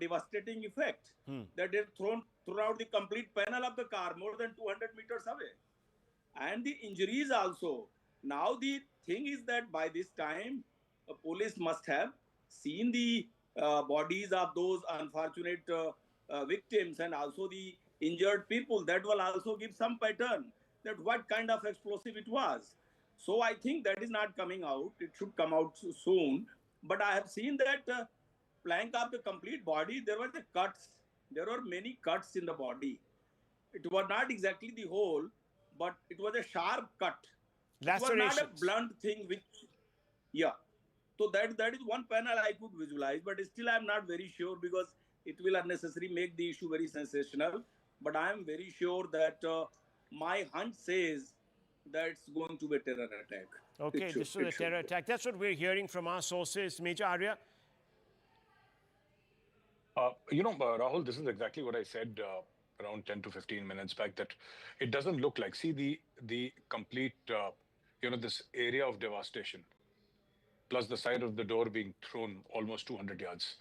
devastating effect that it thrown throughout the complete panel of the car more than 200 meters away. And the injuries also. Now the thing is that by this time, police must have seen the bodies of those unfortunate victims and also the injured people. That will also give some pattern that what kind of explosive it was. So I think that is not coming out. It should come out soon. But I have seen that plank of the complete body. There were the cuts. There were many cuts in the body. It was not exactly the hole, but it was a sharp cut. It was not a blunt thing which, yeah. So that is one panel I could visualize, but still I'm not very sure because it will unnecessarily make the issue very sensational. But I am very sure that my hunch says that it's going to be a terror attack. Okay, this is a terror attack. That's what we're hearing from our sources. Major Arya? Rahul, this is exactly what I said around 10 to 15 minutes back, that it doesn't look like, see the complete, this area of devastation, plus the side of the door being thrown almost 200 yards.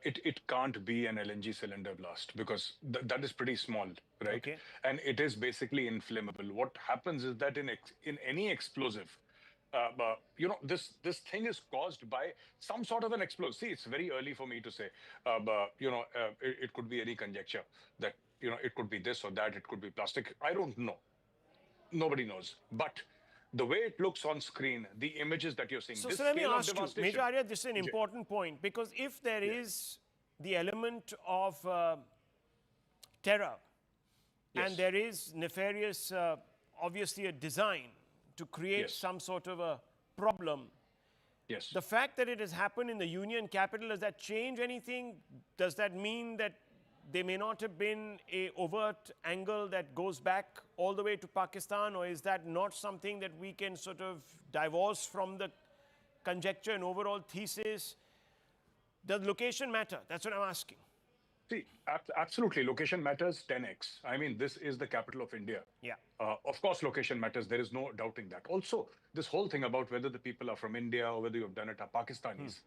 It can't be an LNG cylinder blast because that is pretty small, right? Okay. And it is basically inflammable. What happens is that in any explosive, this thing is caused by some sort of an explosive. See, it's very early for me to say, it could be any conjecture that, it could be this or that, it could be plastic. I don't know. Nobody knows. But the way it looks on screen, the images that you're seeing, so this let me scale of ask you, devastation. Major Arya, this is an important point, because if there is the element of terror, and there is nefarious, obviously a design to create some sort of a problem. Yes. The fact that it has happened in the union capital, does that change anything? Does that mean that there may not have been an overt angle that goes back all the way to Pakistan, or is that not something that we can sort of divorce from the conjecture and overall thesis? Does location matter? That's what I'm asking. See, absolutely. Location matters 10x. I mean, this is the capital of India. Yeah. Of course, location matters. There is no doubting that. Also, this whole thing about whether the people are from India or whether you've done it are Pakistanis,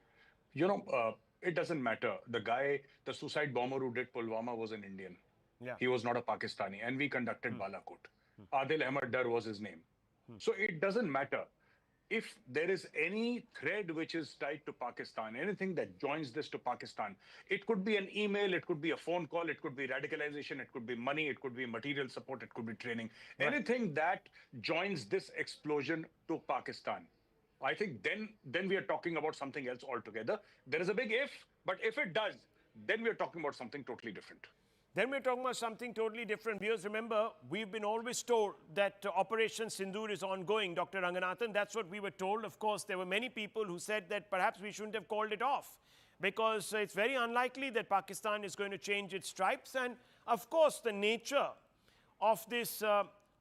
it doesn't matter. The guy, the suicide bomber who did Pulwama was an Indian. Yeah. He was not a Pakistani. And we conducted Balakot. Adil Ahmad Dar was his name. So it doesn't matter. If there is any thread which is tied to Pakistan, anything that joins this to Pakistan, it could be an email, it could be a phone call, it could be radicalization, it could be money, it could be material support, it could be training. Right. Anything that joins this explosion to Pakistan, I think then we are talking about something else altogether. There is a big if, but if it does, then we are talking about something totally different. Then we're talking about something totally different. Because remember, we've been always told that Operation Sindoor is ongoing, Dr. Ranganathan. That's what we were told. Of course, there were many people who said that perhaps we shouldn't have called it off, because it's very unlikely that Pakistan is going to change its stripes. And of course, the nature of this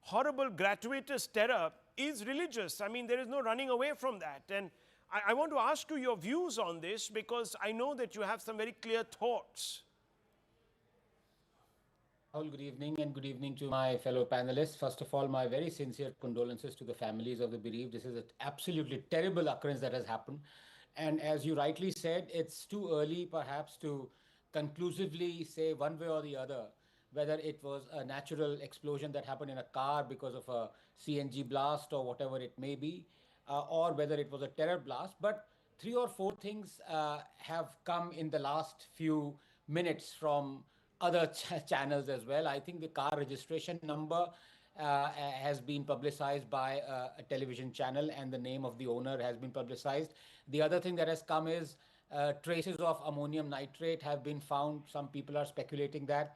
horrible gratuitous terror is religious. I mean, there is no running away from that. And I want to ask you your views on this, because I know that you have some very clear thoughts. Good evening, and good evening to my fellow panelists. First of all, my very sincere condolences to the families of the bereaved. This is an absolutely terrible occurrence that has happened. And as you rightly said, it's too early perhaps to conclusively say one way or the other whether it was a natural explosion that happened in a car because of a CNG blast or whatever it may be, or whether it was a terror blast. But 3 or 4 things have come in the last few minutes from other channels as well. I think the car registration number has been publicized by a television channel, and the name of the owner has been publicized. The other thing that has come is traces of ammonium nitrate have been found. Some people are speculating that.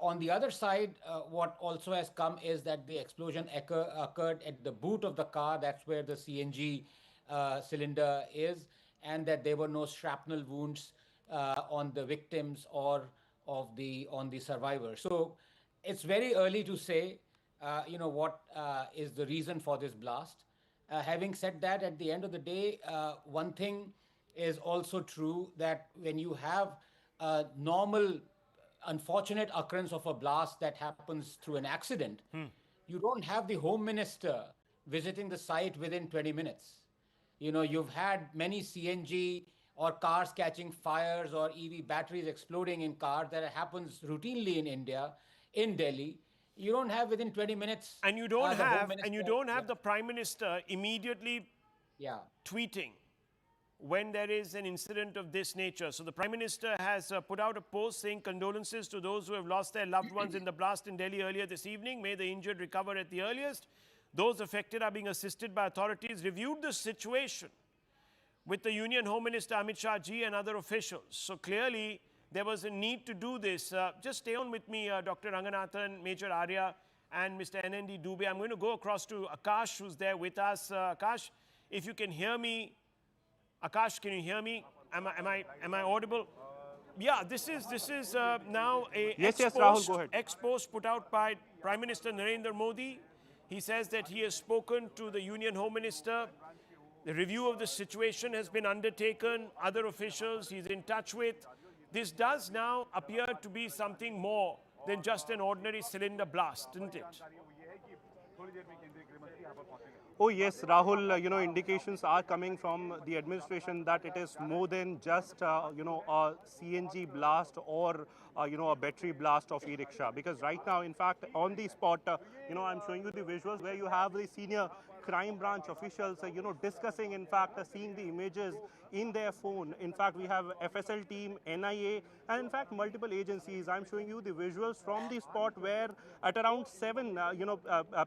On the other side, what also has come is that the explosion occurred at the boot of the car. That's where the CNG cylinder is, and that there were no shrapnel wounds on the victims or on the survivor. So it's very early to say, what is the reason for this blast. Having said that, at the end of the day, one thing is also true, that when you have a normal, unfortunate occurrence of a blast that happens through an accident, you don't have the Home Minister visiting the site within 20 minutes. You've had many CNG or cars catching fires or EV batteries exploding in cars that happens routinely in India, in Delhi. You don't have within 20 minutes And you the Home Minister. don't have the Prime Minister immediately Yeah. tweeting when there is an incident of this nature. So the Prime Minister has put out a post saying condolences to those who have lost their loved ones in the blast in Delhi earlier this evening. May the injured recover at the earliest. Those affected are being assisted by authorities. Reviewed the situation with the Union Home Minister Amit Shah ji and other officials. So clearly there was a need to do this. Just stay on with me, Dr. Ranganathan, Major Arya, and Mr. NND Dubey. I'm going to go across to Akash, who's there with us. Akash, if you can hear me. Akash, can you hear me? Am I audible? Yeah, this is now a Rahul, go ahead. ex-post put out by Prime Minister Narendra Modi. He says that he has spoken to the Union Home Minister. The review of the situation has been undertaken. Other officials he's in touch with. This does now appear to be something more than just an ordinary cylinder blast, isn't it? Oh yes, Rahul, indications are coming from the administration that it is more than just, a CNG blast or, a battery blast of e-rickshaw. Because right now, in fact, on the spot, I'm showing you the visuals where you have the senior crime branch officials, discussing, in fact, seeing the images in their phone. In fact, we have FSL team, NIA, and in fact, multiple agencies. I'm showing you the visuals from the spot where at around 7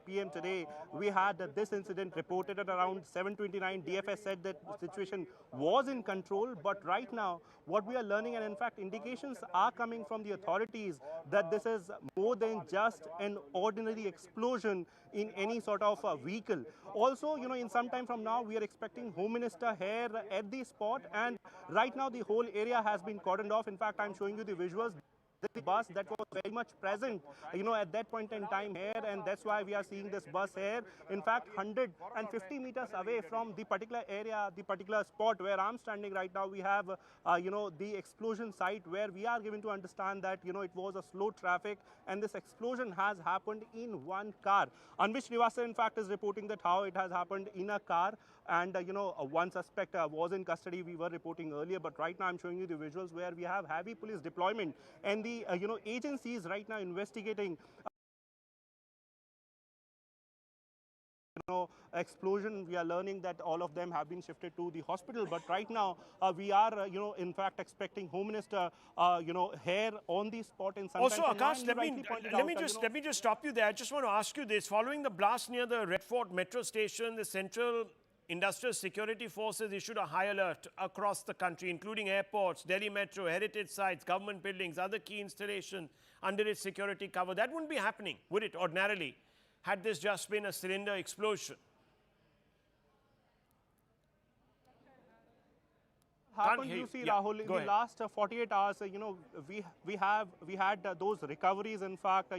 p.m. today, we had this incident reported at around 7:29. DFS said that the situation was in control, but right now, what we are learning, and in fact, indications are coming from the authorities that this is more than just an ordinary explosion in any sort of vehicle. Also, in some time from now, we are expecting Home Minister here at the spot, and right now the whole area has been cordoned off. In fact, I'm showing you the visuals. The bus that was very much present, at that point in time here, and that's why we are seeing this bus here. In fact, 150 meters away from the particular area, the particular spot where I'm standing right now, we have, the explosion site where we are given to understand that, it was a slow traffic and this explosion has happened in one car. Anvish Nivasa, in fact, is reporting that how it has happened in a car. And, one suspect was in custody, we were reporting earlier. But right now, I'm showing you the visuals where we have heavy police deployment. And the, agencies right now investigating explosion. We are learning that all of them have been shifted to the hospital. But right now, we are, in fact, expecting Home Minister, here on the spot in some also, time. Akash, let me just stop you there. I just want to ask you this. Following the blast near the Red Fort metro station, the Central Industrial Security Forces issued a high alert across the country, including airports, Delhi Metro, heritage sites, government buildings, other key installations under its security cover. That wouldn't be happening, would it, ordinarily, had this just been a cylinder explosion? Happened, you see, Rahul, in the last 48 hours, we had those recoveries. In fact,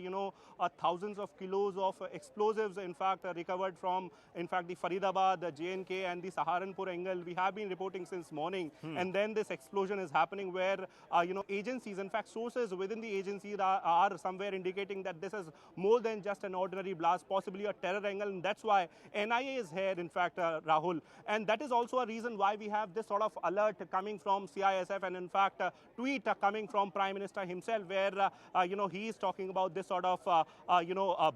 thousands of kilos of explosives, in fact, recovered from, in fact, the Faridabad, the JNK and the Saharanpur angle. We have been reporting since morning. And then this explosion is happening where, agencies, in fact, sources within the agency are somewhere indicating that this is more than just an ordinary blast, possibly a terror angle. And that's why NIA is here, in fact, Rahul. And that is also a reason why we have this sort of alert coming from CISF, and in fact tweet coming from Prime Minister himself, where he is talking about this sort of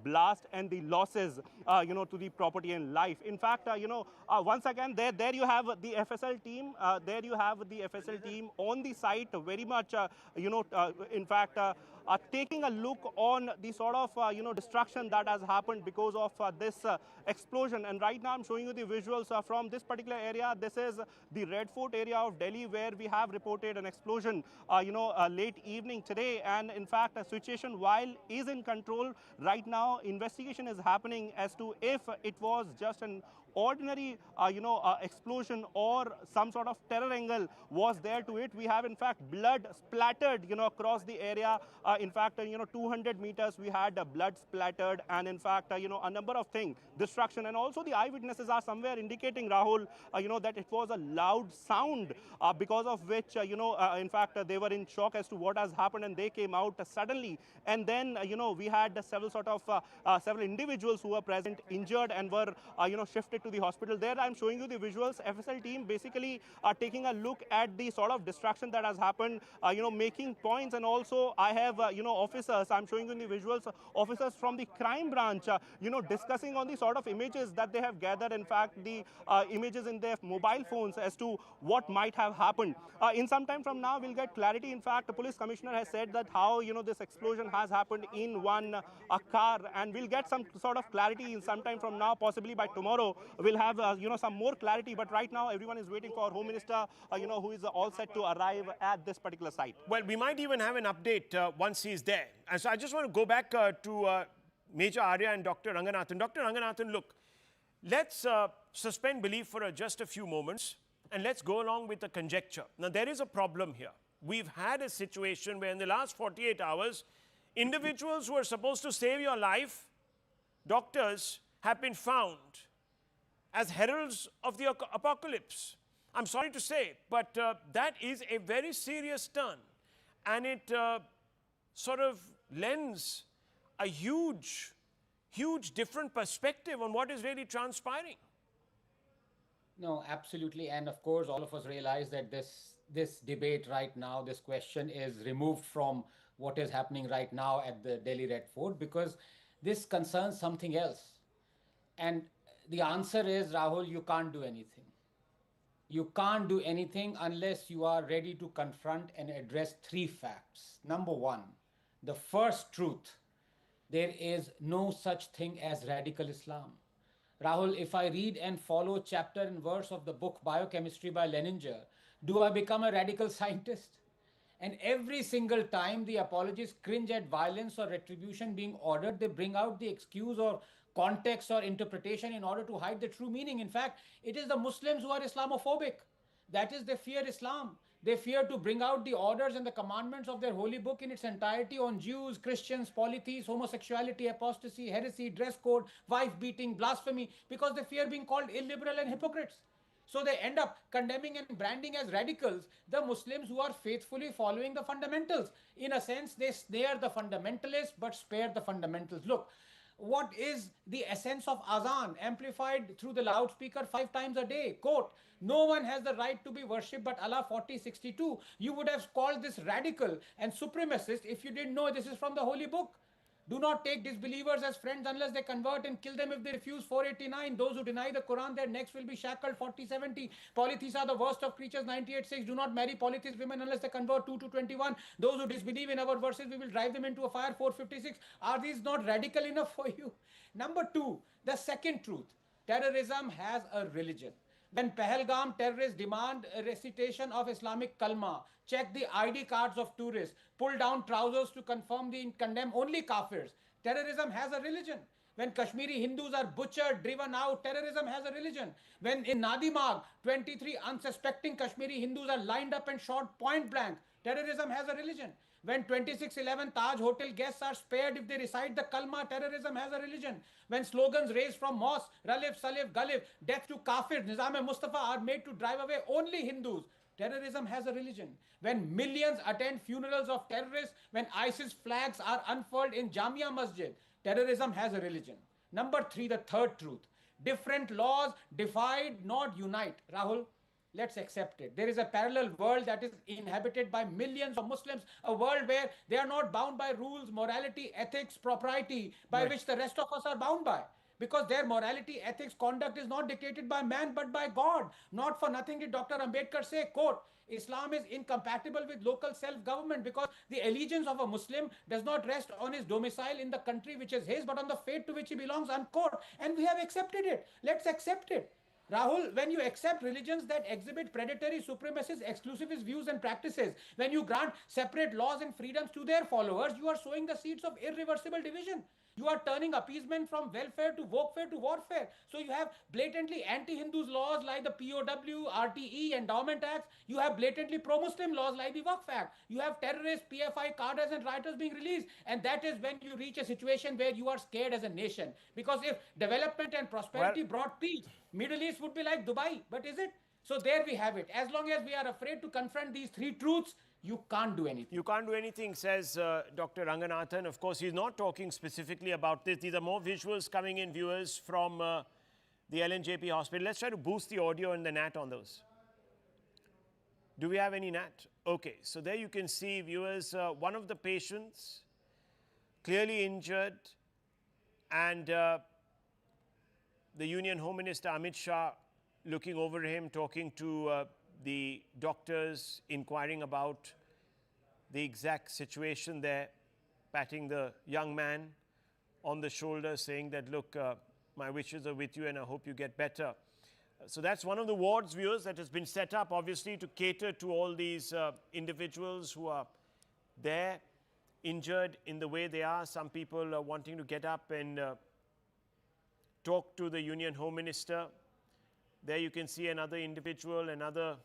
blast and the losses to the property and life. In fact, once again, there you have the FSL team. There you have the FSL team on the site, very much in fact taking a look on the sort of destruction that has happened because of this explosion. And right now I'm showing you the visuals from this particular area. This is the Red Fort area of Delhi, where we have reported an explosion late evening today. And in fact, the situation, while is in control right now, investigation is happening as to if it was just an ordinary explosion or some sort of terror angle was there to it. We have in fact blood splattered across the area. In fact 200 meters we had blood splattered, and in fact a number of things, destruction. And also the eyewitnesses are somewhere indicating, Rahul, that it was a loud sound because of which in fact they were in shock as to what has happened, and they came out suddenly. And then we had several individuals who were present injured and were shifted to to the hospital. There I'm showing you the visuals. FSL team basically are taking a look at the sort of distraction that has happened, making points. And also I have, officers, I'm showing you the visuals, officers from the crime branch, discussing on the sort of images that they have gathered. In fact, the images in their mobile phones as to what might have happened. In some time from now, we'll get clarity. In fact, the police commissioner has said that how, this explosion has happened in one car, and we'll get some sort of clarity in some time from now. Possibly by tomorrow, we'll have, some more clarity. But right now, everyone is waiting for Home Minister, who is all set to arrive at this particular site. Well, we might even have an update once he's there. And so I just want to go back to Major Arya and Dr. Ranganathan. Dr. Ranganathan, look, let's suspend belief for just a few moments and let's go along with the conjecture. Now, there is a problem here. We've had a situation where in the last 48 hours, individuals who are supposed to save your life, doctors, have been found as heralds of the apocalypse. I'm sorry to say, but that is a very serious turn. And it sort of lends a huge different perspective on what is really transpiring. No, absolutely. And of course, all of us realize that this debate right now, this question is removed from what is happening right now at the Delhi Red Fort, because this concerns something else. And the answer is, Rahul, you can't do anything. You can't do anything unless you are ready to confront and address three facts. Number one, the first truth: there is no such thing as radical Islam. Rahul, if I read and follow chapter and verse of the book Biochemistry by Leninger, do I become a radical scientist? And every single time the apologists cringe at violence or retribution being ordered, they bring out the excuse or context or interpretation in order to hide the true meaning. In fact, it is the Muslims who are Islamophobic. That is, they fear Islam. They fear to bring out the orders and the commandments of their holy book in its entirety on Jews, Christians, polytheists, homosexuality, apostasy, heresy, dress code, wife beating, blasphemy, because they fear being called illiberal and hypocrites. So they end up condemning and branding as radicals the Muslims who are faithfully following the fundamentals. In a sense, they snare the fundamentalists but spare the fundamentals. Look, what is the essence of azan amplified through the loudspeaker 5 times a day? Quote, no one has the right to be worshipped but Allah 4062. You would have called this radical and supremacist if you didn't know this is from the holy book. Do not take disbelievers as friends unless they convert, and kill them if they refuse. 489. Those who deny the Quran, their necks will be shackled. 4070. Polytheists are the worst of creatures. 98.6. Do not marry polytheist women unless they convert. 2-21. Those who disbelieve in our verses, we will drive them into a fire. 456. Are these not radical enough for you? Number 2, the second truth: terrorism has a religion. When Pahalgam terrorists demand a recitation of Islamic kalma, check the ID cards of tourists, pull down trousers to condemn only kafirs, terrorism has a religion. When Kashmiri Hindus are butchered, driven out, terrorism has a religion. When in Nadimag, 23 unsuspecting Kashmiri Hindus are lined up and shot point blank, terrorism has a religion. When 2611 Taj Hotel guests are spared if they recite the kalma, terrorism has a religion. When slogans raised from mosque, Ralif, Salif, Galif, death to kafir, Nizam-e-Mustafa are made to drive away only Hindus, terrorism has a religion. When millions attend funerals of terrorists, when ISIS flags are unfurled in Jamia Masjid, terrorism has a religion. Number 3, the third truth: different laws divide, not unite. Rahul, let's accept it. There is a parallel world that is inhabited by millions of Muslims, a world where they are not bound by rules, morality, ethics, propriety, by which the rest of us are bound by. Because their morality, ethics, conduct is not dictated by man but by God. Not for nothing did Dr. Ambedkar say, quote, Islam is incompatible with local self-government because the allegiance of a Muslim does not rest on his domicile in the country which is his, but on the faith to which he belongs, unquote. And we have accepted it. Let's accept it. Rahul, when you accept religions that exhibit predatory, supremacist, exclusivist views and practices, when you grant separate laws and freedoms to their followers, you are sowing the seeds of irreversible division. You are turning appeasement from welfare to warfare to warfare. So you have blatantly anti-Hindus laws like the POW, RTE, Endowment Acts. You have blatantly pro-Muslim laws like the Waqf Act. You have terrorists, PFI, cadres and rioters being released. And that is when you reach a situation where you are scared as a nation. Because if development and prosperity brought peace, Middle East would be like Dubai. But is it? So there we have it. As long as we are afraid to confront these three truths, you can't do anything. You can't do anything, says Dr. Ranganathan. Of course, he's not talking specifically about this. These are more visuals coming in, viewers, from the LNJP hospital. Let's try to boost the audio and the NAT on those. Do we have any NAT? Okay, so there you can see, viewers, one of the patients clearly injured, and the Union Home Minister Amit Shah looking over him, talking to the doctors, inquiring about the exact situation there, patting the young man on the shoulder, saying that, look, my wishes are with you and I hope you get better. So that's one of the wards, viewers, that has been set up, obviously, to cater to all these individuals who are there, injured in the way they are. Some people are wanting to get up and talk to the Union Home Minister. There you can see another individual, another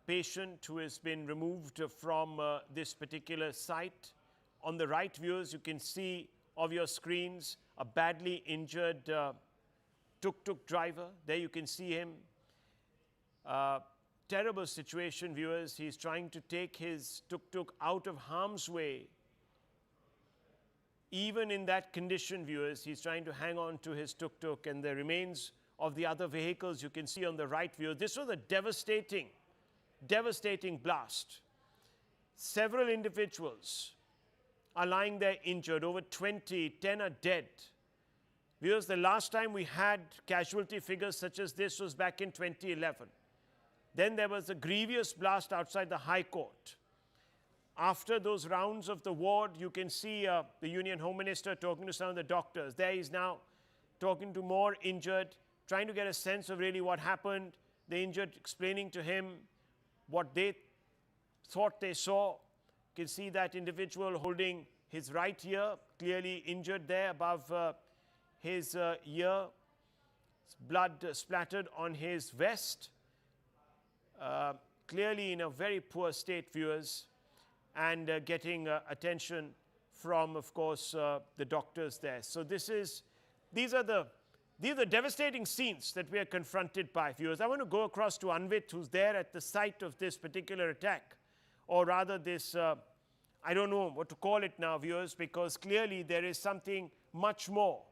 patient who has been removed from this particular site. On the right, viewers, you can see of your screens a badly injured tuk-tuk driver. There you can see him. Terrible situation, viewers. He's trying to take his tuk-tuk out of harm's way. Even in that condition, viewers, he's trying to hang on to his tuk-tuk, and the remains of the other vehicles you can see on the right, viewer. This was a devastating blast. Several individuals are lying there injured, over 20, 10 are dead. Viewers, the last time we had casualty figures such as this was back in 2011. Then there was a grievous blast outside the High Court. After those rounds of the ward, you can see the Union Home Minister talking to some of the doctors. There he's now talking to more injured, trying to get a sense of really what happened. The injured explaining to him what they thought they saw. You can see that individual holding his right ear, clearly injured there above his ear. Blood splattered on his vest. Clearly in a very poor state, viewers, and getting attention from, of course, the doctors there. So these are the devastating scenes that we are confronted by, viewers. I want to go across to Anvit, who's there at the site of this particular attack, or rather this, I don't know what to call it now, viewers, because clearly there is something much more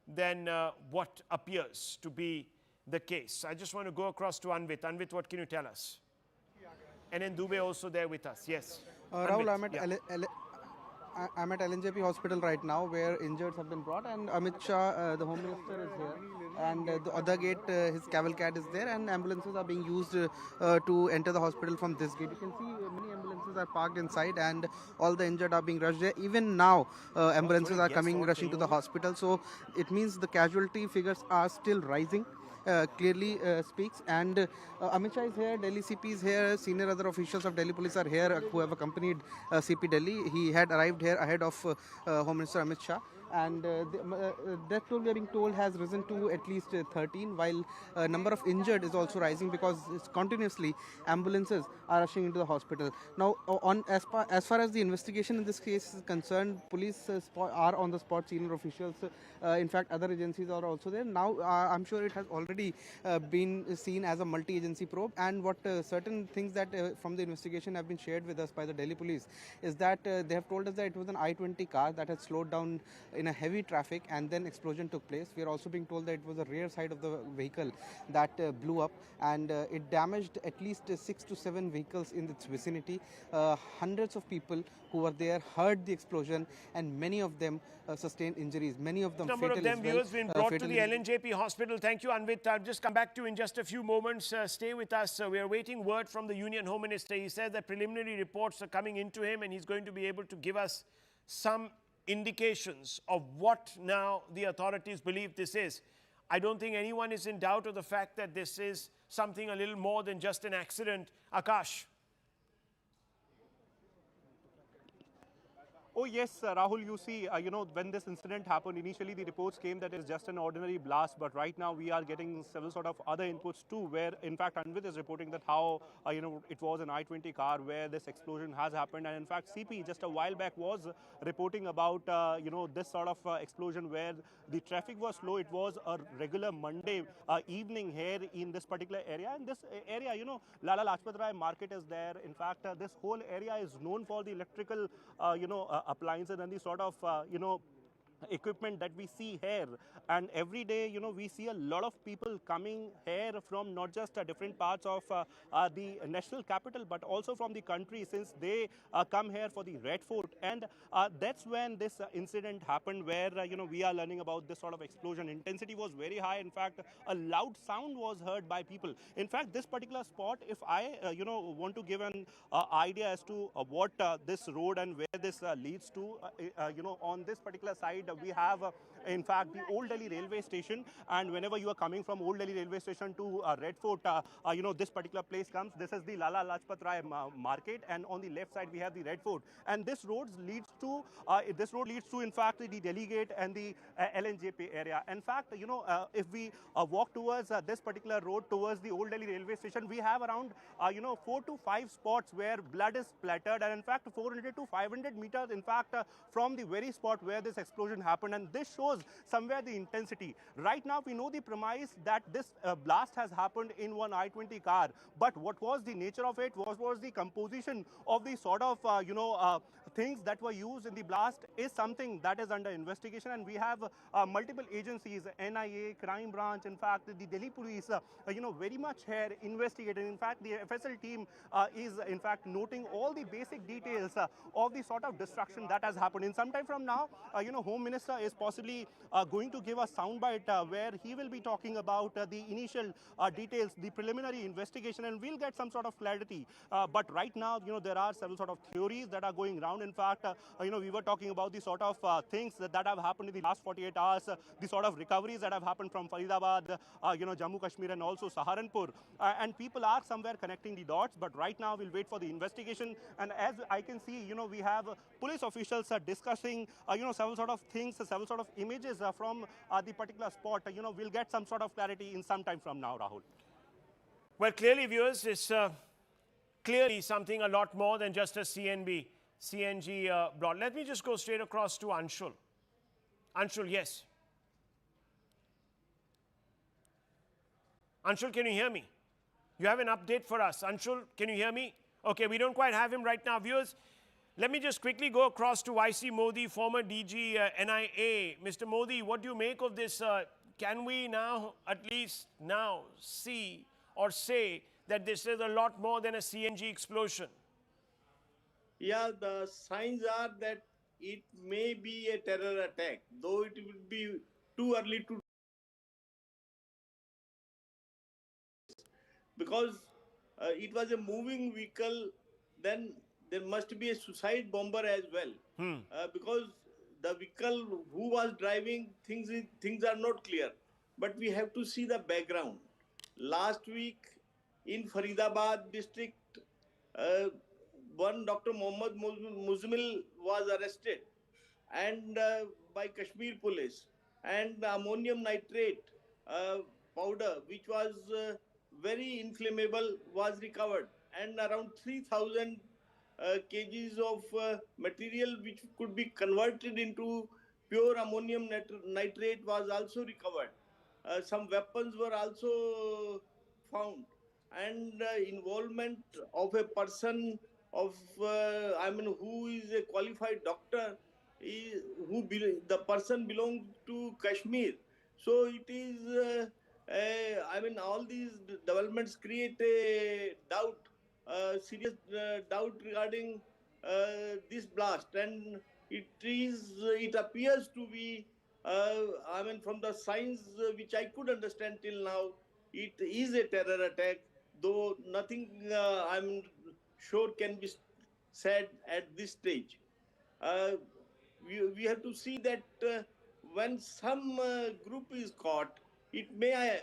than what appears to be the case. I just want to go across to Anvit. Anvit, what can you tell us? And then Dubey also there with us. Yes. Rahul, I'm at LNJP hospital right now, where injured have been brought, and Amit Shah, the Home Minister, is here, and the other gate, his cavalcade is there, and ambulances are being used to enter the hospital from this gate. You can see many ambulances are parked inside, and all the injured are being rushed there. Even now, ambulances are rushing to the hospital, so it means the casualty figures are still rising. Clearly speaks, and Amit Shah is here, Delhi CP is here, senior other officials of Delhi police are here who have accompanied CP Delhi. He had arrived here ahead of Home Minister Amit Shah, and the death toll, we are being told, has risen to at least 13, while number of injured is also rising, because it's continuously ambulances are rushing into the hospital. Now, as far as the investigation in this case is concerned, police are on the spot, senior officials, in fact other agencies are also there. Now I'm sure it has already been seen as a multi-agency probe, and what certain things that from the investigation have been shared with us by the Delhi police is that they have told us that it was an I-20 car that had slowed down in a heavy traffic, and then explosion took place. We are also being told that it was the rear side of the vehicle that blew up, and it damaged at least 6 to 7 vehicles in its vicinity. Hundreds of people who were there heard the explosion, and many of them sustained injuries. Many of them fatal as well. Number of them, viewers, been brought to the LNJP hospital. Thank you, Anvit. I'll just come back to you in just a few moments. Stay with us. We are waiting word from the Union Home Minister. He says that preliminary reports are coming into him, and he's going to be able to give us some indications of what now the authorities believe this is. I don't think anyone is in doubt of the fact that this is something a little more than just an accident. Akash. Oh yes, Rahul, you see, when this incident happened, initially the reports came that it's just an ordinary blast, but right now we are getting several sort of other inputs too, where in fact Anvit is reporting that how, it was an I-20 car where this explosion has happened. And in fact, CP just a while back was reporting about, this sort of explosion where the traffic was slow. It was a regular Monday evening here in this particular area. And this area, Lala Lajpat Rai market is there. In fact, this whole area is known for the electrical, appliances and the sort of, equipment that we see here, and every day, you know, we see a lot of people coming here from not just different parts of the national capital, but also from the country, since they come here for the Red Fort. And that's when this incident happened, where you know, we are learning about this sort of explosion. Intensity was very high. In fact, a loud sound was heard by people. In fact, this particular spot, if I you know, want to give an idea as to what this road and where this leads to, you know, on this particular side we have in fact the Old Delhi railway station, and whenever you are coming from Old Delhi railway station to Red Fort, you know, this particular place comes. This is the Lala Lajpat Rai market, and on the left side we have the Red Fort, and this road leads to in fact the Delhi Gate and the LNJP area. In fact, you know, if we walk towards this particular road towards the Old Delhi railway station, we have around you know, 4 to 5 spots where blood is splattered, and in fact 400 to 500 meters in fact from the very spot where this explosion happened. And this shows somewhere the intensity. Right now we know the premise that this blast has happened in one I-20 car, but what was the nature of it, what was the composition of the sort of you know, things that were used in the blast is something that is under investigation. And we have multiple agencies, NIA, Crime Branch, in fact the Delhi Police, you know, very much here investigating. In fact, the FSL team is in fact noting all the basic details of the sort of destruction that has happened. In some time from now, you know, Home Minister is possibly going to give a soundbite where he will be talking about the initial details, the preliminary investigation, and we'll get some sort of clarity. But right now, you know, there are several sort of theories that are going around. In fact, you know, we were talking about the sort of things that have happened in the last 48 hours, the sort of recoveries that have happened from Faridabad, you know, Jammu Kashmir, and also Saharanpur, and people are somewhere connecting the dots. But right now we'll wait for the investigation, and as I can see, you know, we have police officials discussing you know, several sort of things, several sort of images from the particular spot. You know, we'll get some sort of clarity in some time from now, Rahul. Well, clearly, viewers, it's clearly something a lot more than just a CNG blot. Let me just go straight across to Anshul. Anshul, yes. Anshul, can you hear me? You have an update for us. Anshul, can you hear me? Okay, we don't quite have him right now. Viewers, let me just quickly go across to YC Modi, former DG NIA. Mr. Modi, what do you make of this? Can we now, at least now, see or say that this is a lot more than a CNG explosion? Yeah, the signs are that it may be a terror attack, though it would be too early to, because it was a moving vehicle. Then there must be a suicide bomber as well, because the vehicle who was driving, things are not clear. But we have to see the background. Last week in Faridabad district, one Dr. Mohammad Muzmil was arrested, and by Kashmir police, and ammonium nitrate powder, which was very inflammable, was recovered, and around 3,000 kgs of material which could be converted into pure ammonium nitrate was also recovered. Some weapons were also found, and involvement of a person of who is a qualified doctor, the person belongs to Kashmir. So it is all these developments create a doubt, serious doubt regarding this blast, and it appears to be from the signs which I could understand till now, it is a terror attack, though nothing I'm sure can be said at this stage. We have to see that when some group is caught, it may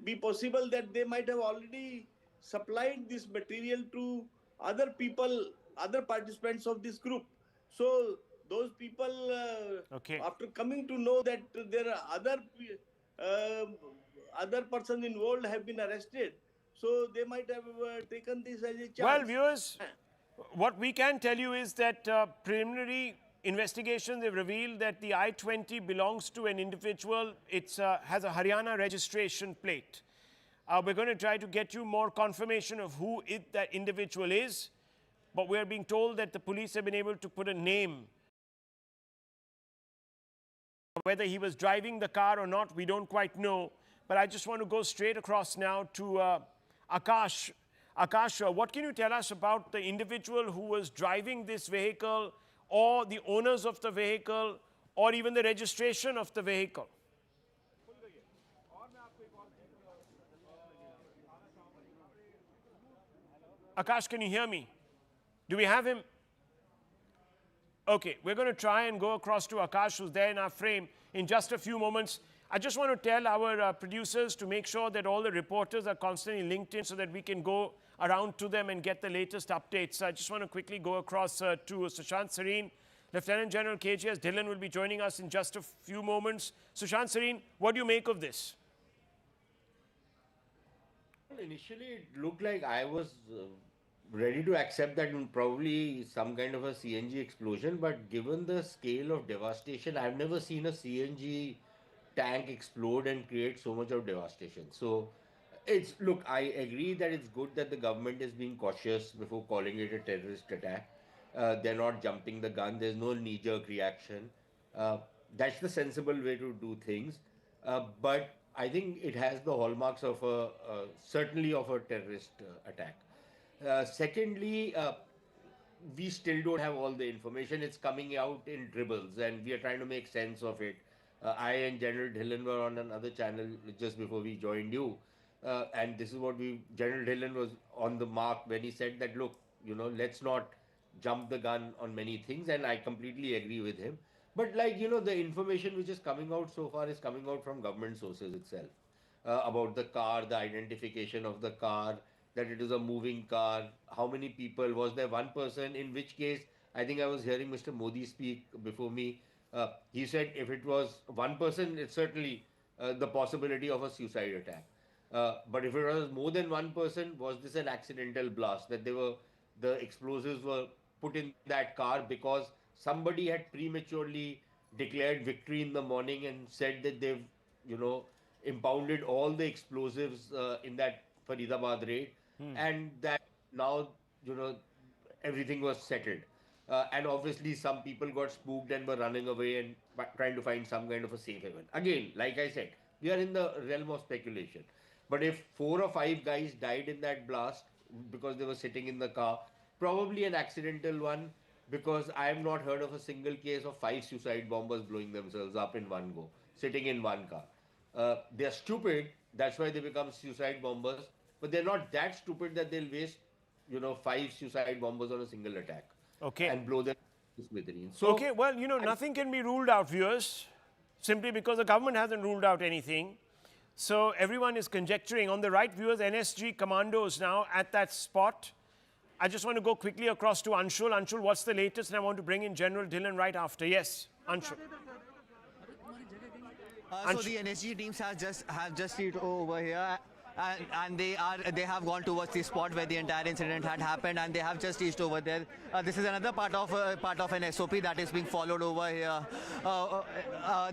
be possible that they might have already supplied this material to other people, other participants of this group. So those people, after coming to know that there are other persons involved have been arrested, so they might have taken this as a chance. Well, viewers, what we can tell you is that preliminary investigations have revealed that the I-20 belongs to an individual. It has a Haryana registration plate. We're going to try to get you more confirmation of who that individual is, but we're being told that the police have been able to put a name Whether he was driving the car or not, we don't quite know. But I just want to go straight across now to Akash. Akash, what can you tell us about the individual who was driving this vehicle, or the owners of the vehicle, or even the registration of the vehicle? Akash, can you hear me? Do we have him? Okay, we're going to try and go across to Akash, who's there in our frame, in just a few moments. I just want to tell our producers to make sure that all the reporters are constantly linked in so that we can go around to them and get the latest updates. I just want to quickly go across to Sushant Sareen. Lieutenant General KGS Dhillon will be joining us in just a few moments. Sushant Sareen, what do you make of this? Well, initially, it looked like I was ready to accept that probably some kind of a CNG explosion, but given the scale of devastation, I've never seen a CNG tank explode and create so much of devastation. So look, I agree that it's good that the government is being cautious before calling it a terrorist attack. They're not jumping the gun. There's no knee-jerk reaction. That's the sensible way to do things. But I think it has the hallmarks of certainly of a terrorist attack. Secondly, we still don't have all the information. It's coming out in dribbles, and we are trying to make sense of it. I and General Dhillon were on another channel just before we joined you, and this is what General Dhillon was on the mark when he said that, look, let's not jump the gun on many things, and I completely agree with him. But the information which is coming out so far is coming out from government sources itself about the car, the identification of the car, that it is a moving car, how many people, was there one person, in which case, I think I was hearing Mr. Modi speak before me. He said if it was one person, it's certainly the possibility of a suicide attack. But if it was more than one person, was this an accidental blast, that the explosives were put in that car because somebody had prematurely declared victory in the morning and said that they've, impounded all the explosives in that Faridabad raid, and that now, everything was settled. And obviously some people got spooked and were running away and trying to find some kind of a safe haven. Again, like I said, we are in the realm of speculation. But if 4 or 5 guys died in that blast because they were sitting in the car, probably an accidental one, because I have not heard of a single case of 5 suicide bombers blowing themselves up in one go, sitting in one car. They are stupid, that's why they become suicide bombers, but they're not that stupid that they'll waste, 5 suicide bombers on a single attack. Okay. And blow them to smithereens. So, okay, well, nothing can be ruled out, viewers, simply because the government hasn't ruled out anything. So everyone is conjecturing. On the right, viewers, NSG commandos now at that spot. I just want to go quickly across to Anshul. Anshul, what's the latest? And I want to bring in General Dhillon right after. Yes, Anshul. So the NSG teams have just reached over here, and they have gone towards the spot where the entire incident had happened, and they have just reached over there. This is another part of an SOP that is being followed over here.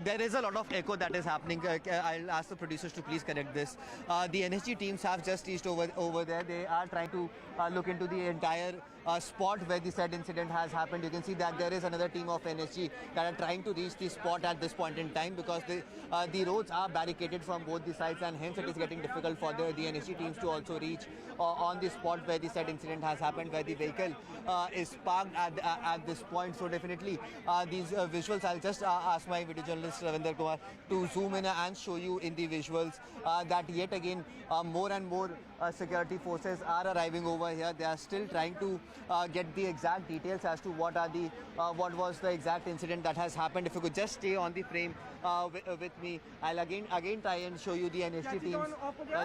There is a lot of echo that is happening. I'll ask the producers to please correct this. The NSG teams have just reached over there. They are trying to look into the entire spot where the said incident has happened. You can see that there is another team of NSG that are trying to reach the spot at this point in time, because the roads are barricaded from both the sides, and hence it is getting difficult for the NSG teams to also reach on the spot where the said incident has happened, where the vehicle is parked at this point. So definitely these visuals, I'll just ask my video journalist Ravindra Kumar to zoom in and show you in the visuals that yet again more and more security forces are arriving over here. They are still trying to get the exact details as to what was the exact incident that has happened. If you could just stay on the frame with me, I'll again try and show you the NSG teams.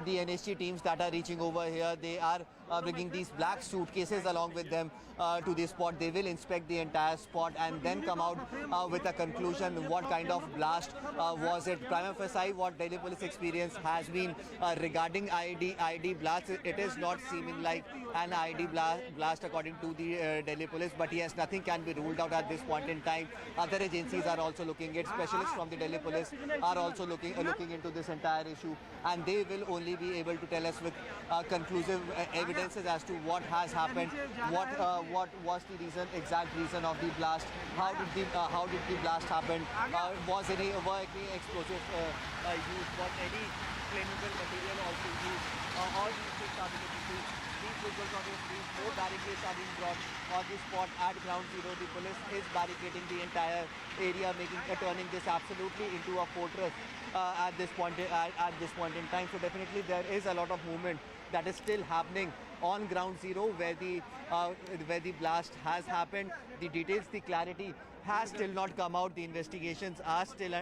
The NSG teams that are reaching over here, they are bringing these black suitcases along with them to the spot. They will inspect the entire spot and then come out with a conclusion. What kind of blast was it? Prima facie, what Delhi police experience has been regarding ID blast. It is not seeming like an ID blast according to the Delhi police, but yes, nothing can be ruled out at this point in time. Other agencies are also looking at, specialists from the Delhi police are also looking into this entire issue, and they will only be able to tell us with conclusive evidences as to what has happened, what was the exact reason of the blast, how did the blast happen, were any explosives used, was any flammable material also used, all these things are being looked into. These visuals obviously, more barricades are being brought on the spot at ground zero. The police is barricading the entire area, turning this absolutely into a fortress at this point in time. So definitely there is a lot of movement that is still happening on ground zero where the blast has happened. The details, the clarity has still not come out. The investigations are still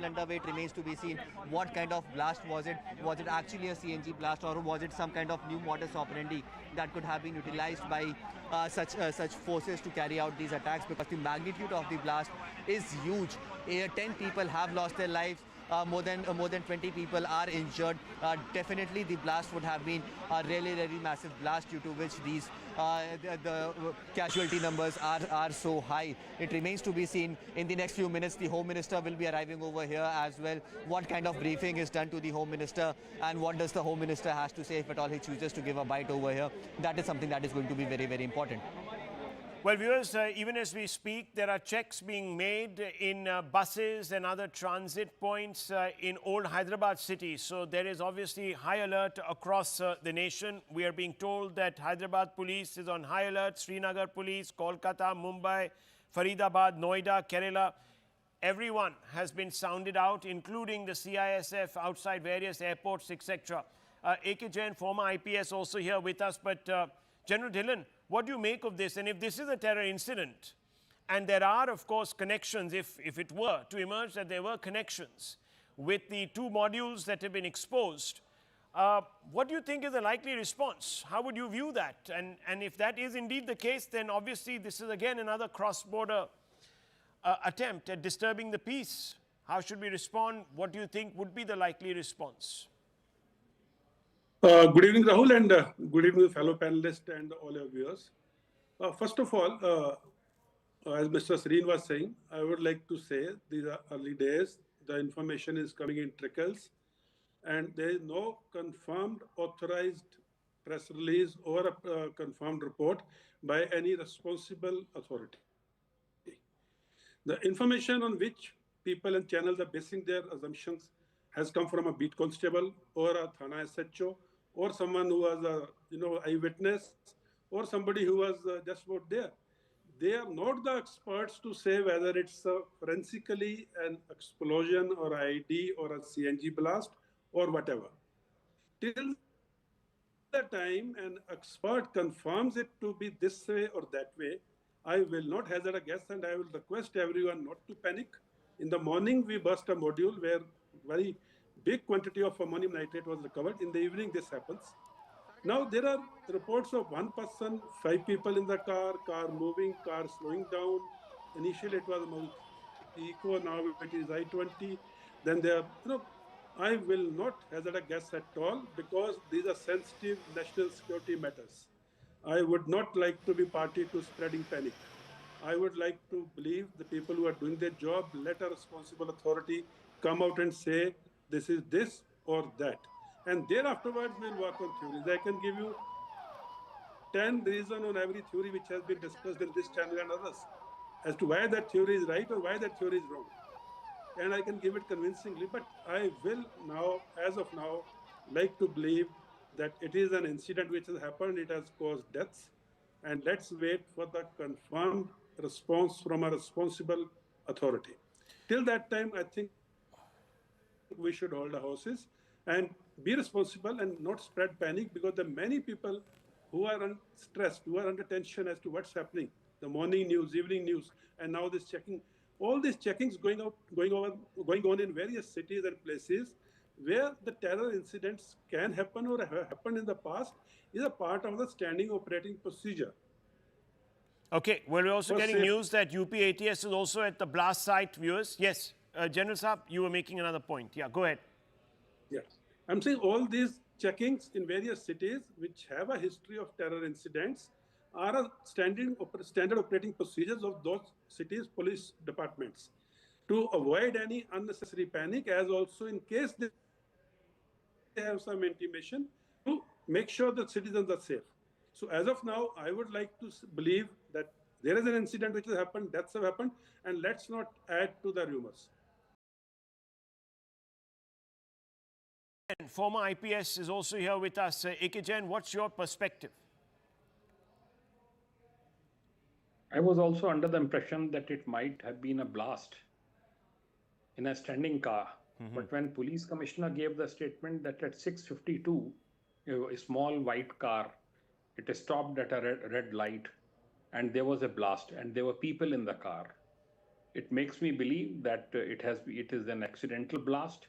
underway. It remains to be seen what kind of blast was it. Was it actually a CNG blast, or was it some kind of new modus operandi that could have been utilized by such forces to carry out these attacks? Because the magnitude of the blast is huge. 10 people have lost their lives. More than 20 people are injured. Definitely the blast would have been a really massive blast, due to which these the casualty numbers are so high. It remains to be seen. In the next few minutes, the Home Minister will be arriving over here as well. What kind of briefing is done to the Home Minister, and what does the Home Minister has to say if at all he chooses to give a bite over here? That is something that is going to be very important. Well, viewers, even as we speak, there are checks being made in buses and other transit points in old Hyderabad city. So there is obviously high alert across the nation. We are being told that Hyderabad police is on high alert, Srinagar police, Kolkata, Mumbai, Faridabad, Noida, Kerala. Everyone has been sounded out, including the CISF outside various airports, etc. A.K. Jain, former IPS, also here with us. But General Dhillon, what do you make of this? And if this is a terror incident, and there are, of course, connections, if it were to emerge that there were connections with the two modules that have been exposed, what do you think is the likely response? How would you view that? And if that is indeed the case, then obviously this is again another cross-border attempt at disturbing the peace. How should we respond? What do you think would be the likely response? Good evening, Rahul, and good evening, fellow panelists and all your viewers. First of all, as Mr. Sreen was saying, I would like to say these are early days. The information is coming in trickles, and there is no confirmed authorized press release or a confirmed report by any responsible authority. The information on which people and channels are basing their assumptions has come from a beat constable or a Thana SHO or someone who was a eyewitness or somebody who was just about there. They are not the experts to say whether it's forensically an explosion or ID or a CNG blast or whatever. Till the time an expert confirms it to be this way or that way, I will not hazard a guess, and I will request everyone not to panic. In the morning, we burst a module where very big quantity of ammonium nitrate was recovered. In the evening, this happens. Now, there are reports of one person, 5 people in the car moving, car slowing down. Initially, it was Eco, now it is I-20. Then there, I will not hazard a guess at all because these are sensitive national security matters. I would not like to be party to spreading panic. I would like to believe the people who are doing their job, let a responsible authority come out and say, this is this or that. And thereafterwards, we'll work on theories. I can give you 10 reasons on every theory which has been discussed in this channel and others as to why that theory is right or why that theory is wrong. And I can give it convincingly, but I will now, as of now, like to believe that it is an incident which has happened, it has caused deaths, and let's wait for the confirmed response from a responsible authority. Till that time, I think we should hold our horses and be responsible and not spread panic, because there are many people who are stressed, who are under tension as to what's happening. The morning news, evening news, and now this checking. All these checkings going on in various cities and places where the terror incidents can happen or have happened in the past is a part of the standing operating procedure. Okay, well, we're also getting news that UP ATS is also at the blast site, viewers. Yes, General Saab, you were making another point. Yeah, go ahead. Yes, I'm saying all these checkings in various cities which have a history of terror incidents are a standard operating procedures of those cities' police departments to avoid any unnecessary panic, as also in case they have some intimation to make sure that citizens are safe. So as of now, I would like to believe that there is an incident which has happened, deaths have happened, and let's not add to the rumors. And former IPS is also here with us. A.K. Jain, what's your perspective? I was also under the impression that it might have been a blast in a standing car. But when police commissioner gave the statement that at 6:52, a small white car, it stopped at a red light and there was a blast and there were people in the car. It makes me believe that it is an accidental blast.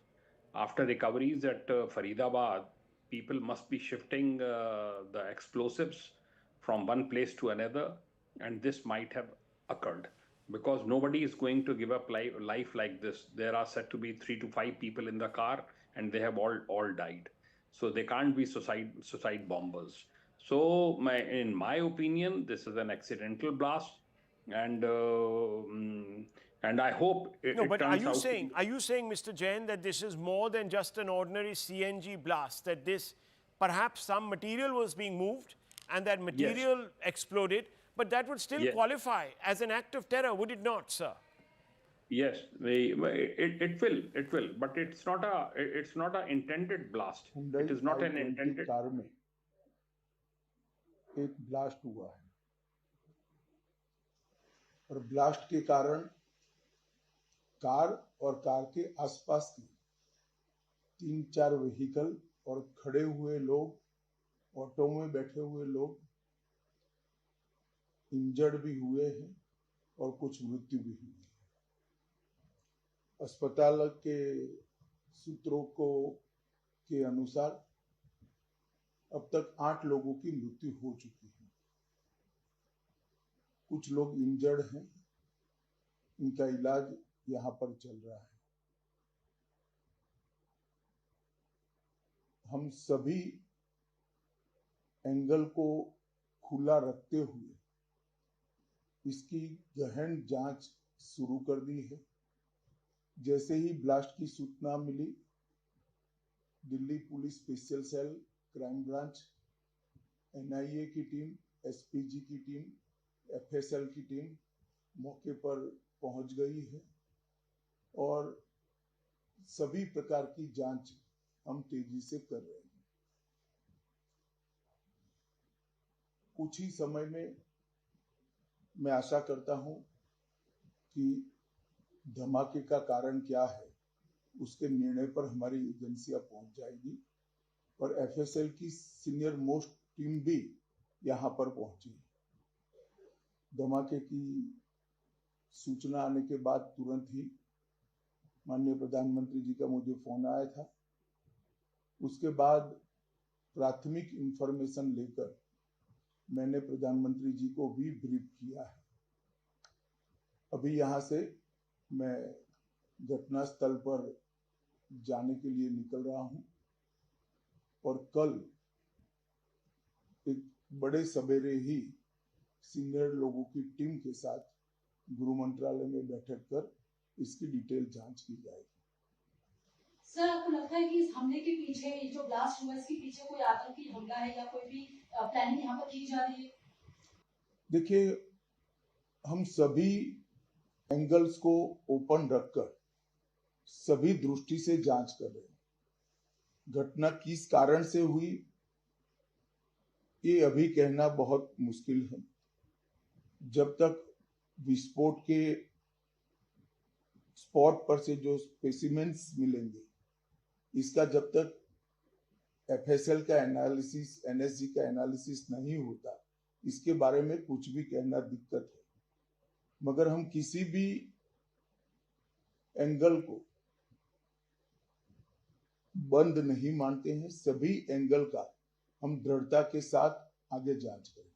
After recoveries at Faridabad, people must be shifting the explosives from one place to another, and this might have occurred because nobody is going to give up life like this. There are said to be 3 to 5 people in the car, and they have all died. So they can't be suicide bombers. So in my opinion, this is an accidental blast, and I hope it No, but turns are you saying, Mr. Jain, that this is more than just an ordinary CNG blast, that this, perhaps some material was being moved and that material exploded, but that would still qualify as an act of terror, would it not, sir? Yes, it will, but it's not a intended blast. It is not an intended. Car में एक blast हुआ है और blast के कारण car और car के आसपास की 3-4 व्हीकल और खड़े हुए लोग, ऑटो में बैठे हुए लोग इंजर्ड भी हुए हैं और कुछ मृत्यु भी हुई है। अस्पताल के सूत्रों के अनुसार अब तक 8 लोगों की मृत्यु हो चुकी है। कुछ लोग इंजर्ड हैं, इनका इलाज यहाँ पर चल रहा है। हम सभी एंगल को खुला रखते हुए इसकी गहन जांच शुरू कर दी है। जैसे ही ब्लास्ट की सूचना मिली, Delhi police special cell, crime branch, NIA की टीम, एसपीजी की टीम, एफएसएल की टीम मौके पर पहुंच गई है और सभी प्रकार की जांच हम तेजी से कर रहे हैं। कुछ ही समय में मैं आशा करता हूं कि धमाके का कारण क्या है उसके निर्णय पर हमारी एजेंसियां पहुंच जाएगी और एफएसएल की सीनियर मोस्ट टीम भी यहां पर पहुंची। धमाके की सूचना आने के बाद तुरंत ही माननीय प्रधानमंत्री जी का मुझे फोन आया था। उसके बाद प्राथमिक इंफॉर्मेशन लेकर मैंने प्रधानमंत्री जी को भी ब्रीफ किया है। अभी यहाँ से मैं घटनास्थल पर जाने के लिए निकल रहा हूँ और कल एक बड़े सवेरे ही सीनियर लोगों की टीम के साथ गृह मंत्रालय में बैठक कर इसकी डिटेल जांच की जाएगी। सर, आपको लगता है कि इस हमले के पीछे, ये जो ब्लास्ट हुआ, इसके पीछे कोई आतंकी हमला है या कोई भी प्लानिंग यहाँ पर की जा रही है? देखिए, हम सभी एंगल्स को ओपन रखकर सभी दृष्टि से जांच कर रहे हैं। घटना किस कारण से हुई, ये अभी कहना बहुत मुश्किल है। जब तक विस्फोट के स्पॉट पर से जो स्पेसिमेंस मिलेंगे, इसका जब तक एफएसएल का एनालिसिस, एनएसजी का एनालिसिस नहीं होता, इसके बारे में कुछ भी कहना दिक्कत है। मगर हम किसी भी एंगल को बंद नहीं मानते हैं। सभी एंगल का हम दृढ़ता के साथ आगे जांच करेंगे।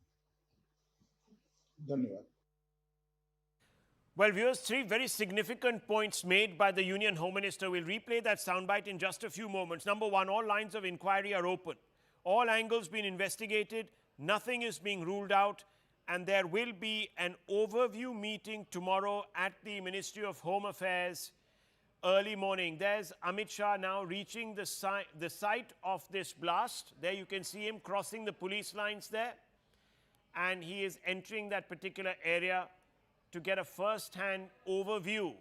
धन्यवाद। Well, viewers, three very significant points made by the Union Home Minister. We'll replay that soundbite in just a few moments. Number one, all lines of inquiry are open. All angles being investigated. Nothing is being ruled out. And there will be an overview meeting tomorrow at the Ministry of Home Affairs early morning. There's Amit Shah now reaching the site of this blast. There you can see him crossing the police lines there. And he is entering that particular area to get a first-hand overview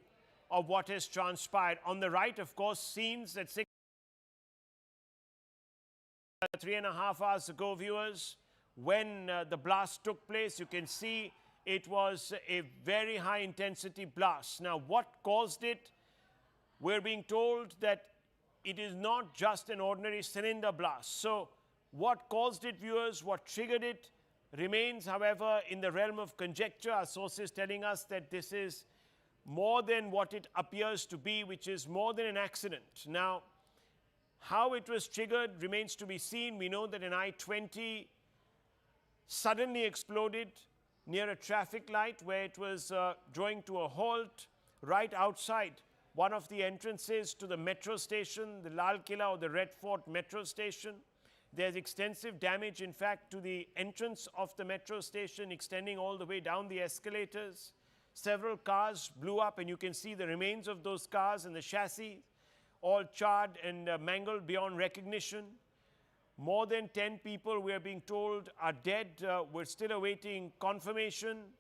of what has transpired. On the right, of course, scenes at 3.5 hours ago, viewers, when the blast took place. You can see it was a very high-intensity blast. Now, what caused it? We're being told that it is not just an ordinary cylinder blast. So, what caused it, viewers, what triggered it, remains, however, in the realm of conjecture. Our sources telling us that this is more than what it appears to be, which is more than an accident. Now, how it was triggered remains to be seen. We know that an I-20 suddenly exploded near a traffic light where it was drawing to a halt right outside one of the entrances to the metro station, the Lal Killa or the Red Fort metro station. There's extensive damage, in fact, to the entrance of the metro station, extending all the way down the escalators. Several cars blew up, and you can see the remains of those cars and the chassis, all charred and mangled beyond recognition. More than 10 people, we are being told, are dead. We're still awaiting confirmation,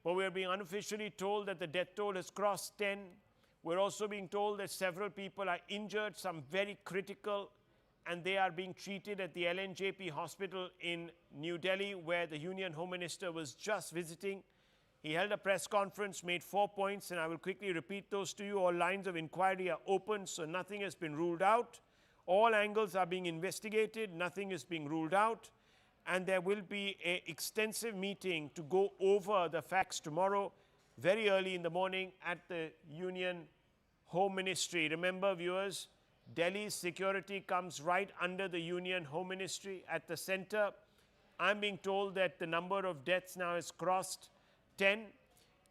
but we are being unofficially told that the death toll has crossed 10. We're also being told that several people are injured, some very critical, and they are being treated at the LNJP hospital in New Delhi, where the Union Home Minister was just visiting. He held a press conference, made 4 points, and I will quickly repeat those to you. All lines of inquiry are open, so nothing has been ruled out. All angles are being investigated, nothing is being ruled out. And there will be an extensive meeting to go over the facts tomorrow, very early in the morning at the Union Home Ministry. Remember, viewers, Delhi's security comes right under the Union Home Ministry at the center. I'm being told that the number of deaths now has crossed 10,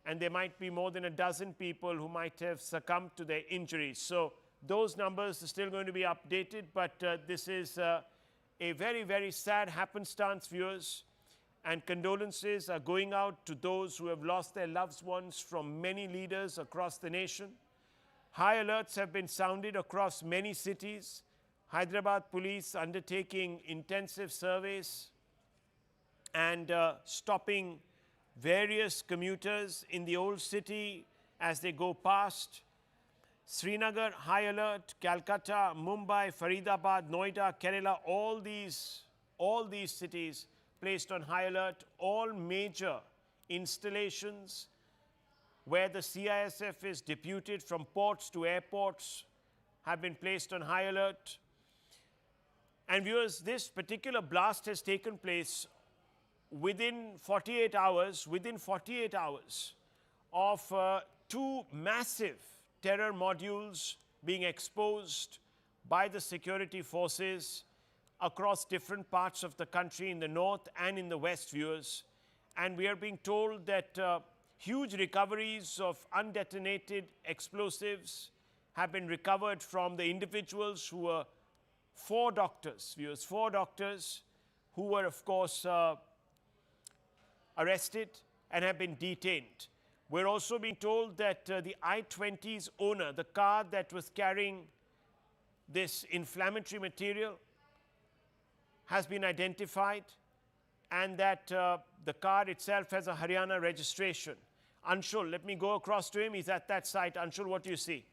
and there might be more than a dozen people who might have succumbed to their injuries. So those numbers are still going to be updated, but this is a very, very sad happenstance, viewers, and condolences are going out to those who have lost their loved ones from many leaders across the nation. High alerts have been sounded across many cities. Hyderabad police undertaking intensive surveys and stopping various commuters in the old city as they go past. Srinagar, high alert. Calcutta, Mumbai, Faridabad, Noida, Kerala, all these cities placed on high alert. All major installations where the CISF is deputed, from ports to airports, have been placed on high alert. And viewers, this particular blast has taken place within 48 hours of two massive terror modules being exposed by the security forces across different parts of the country, in the north and in the west, viewers. And we are being told that huge recoveries of undetonated explosives have been recovered from the individuals who were 4 doctors, viewers, 4 doctors who were, of course, arrested and have been detained. We're also being told that the I-20's owner, the car that was carrying this inflammatory material, has been identified, and that the car itself has a Haryana registration. Anshul, let me go across to him. He's at that site. Anshul, what do you see?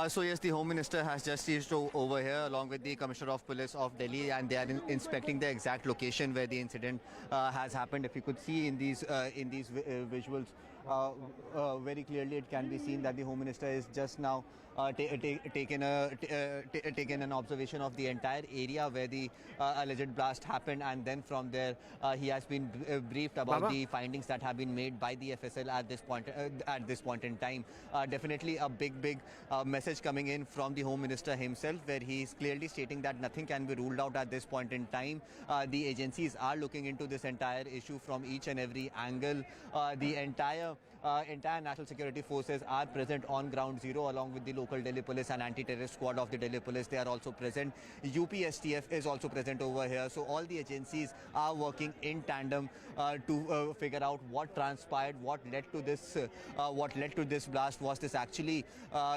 So yes, the Home Minister has just reached over here along with the Commissioner of Police of Delhi, and they are inspecting the exact location where the incident has happened. If you could see in these visuals very clearly it can be seen that the Home Minister is just now taken an observation of the entire area where the alleged blast happened, and then from there he has been briefed about the findings that have been made by the FSL at this point in time. Definitely a big message coming in from the Home Minister himself, where he is clearly stating that nothing can be ruled out at this point in time. The agencies are looking into this entire issue from each and every angle. The entire national security forces are present on ground zero, along with the local Delhi police and anti-terrorist squad of the Delhi police. They are also present. UPSTF is also present over here. So all the agencies are working in tandem to figure out what transpired, what led to this blast. Was this actually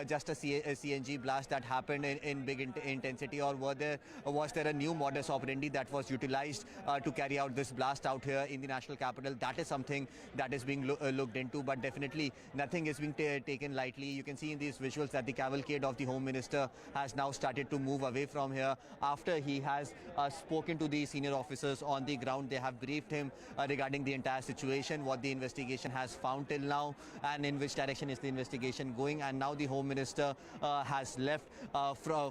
just a CNG blast that happened in big intensity, or was there a new modus operandi that was utilized to carry out this blast out here in the national capital? That is something that is being looked into, but definitely nothing is being taken lightly. You can see in these visuals that the cavalcade of the Home Minister has now started to move away from here after he has spoken to the senior officers on the ground. They have briefed him regarding the entire situation, what the investigation has found till now, and in which direction is the investigation going. And now the Home Minister has left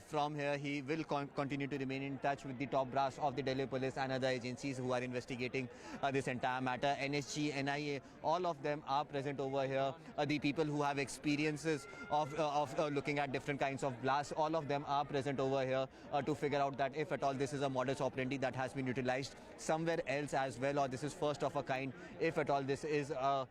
from here. He will continue to remain in touch with the top brass of the Delhi police and other agencies who are investigating this entire matter. NSG, NIA, all of them are present over here. The people who have experiences of looking at different kinds of blasts, all of them are present over here to figure out that if at all this is a modus operandi that has been utilized somewhere else as well, or this is first of a kind. If at all this is a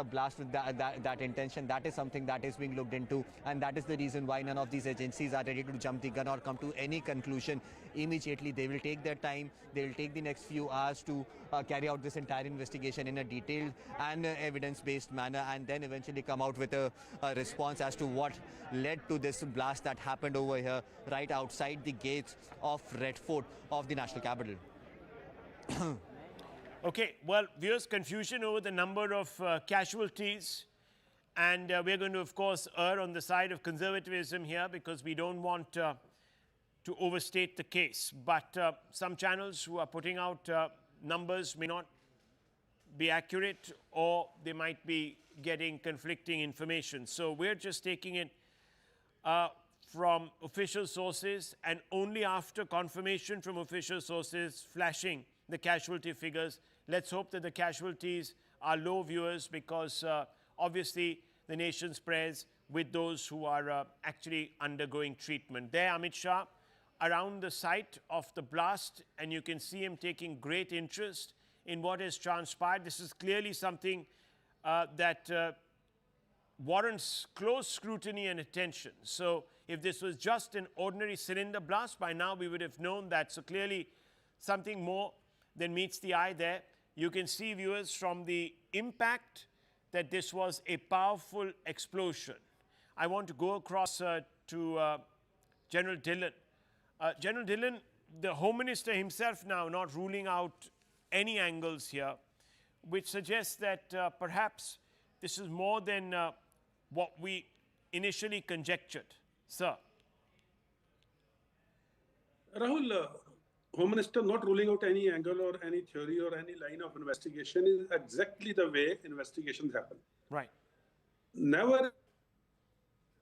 blast with that intention, that is something that is being looked into, and that is the reason why none of these agencies are ready to jump the gun or come to any conclusion immediately. They will take their time. They will take the next few hours to carry out this entire investigation in a detailed and evidence-based manner, and then eventually come out with a response as to what led to this blast that happened over here right outside the gates of Red Fort of the national capital. Okay, well, viewers, confusion over the number of casualties, and we're going to, of course, err on the side of conservatism here because we don't want to overstate the case. But some channels who are putting out numbers may not be accurate, or they might be getting conflicting information. So we're just taking it from official sources, and only after confirmation from official sources flashing the casualty figures. Let's hope that the casualties are low, viewers, because obviously the nation's prayers with those who are actually undergoing treatment. There, Amit Shah around the site of the blast, and you can see him taking great interest in what has transpired. This is clearly something that warrants close scrutiny and attention. So if this was just an ordinary cylinder blast, by now we would have known that. So clearly something more than meets the eye there. You can see, viewers, from the impact that this was a powerful explosion. I want to go across to General Dillon. General Dillon, the Home Minister himself now not ruling out any angles here, which suggests that perhaps this is more than what we initially conjectured. Sir. Rahul, Home Minister not ruling out any angle or any theory or any line of investigation is exactly the way investigations happen. Right. Never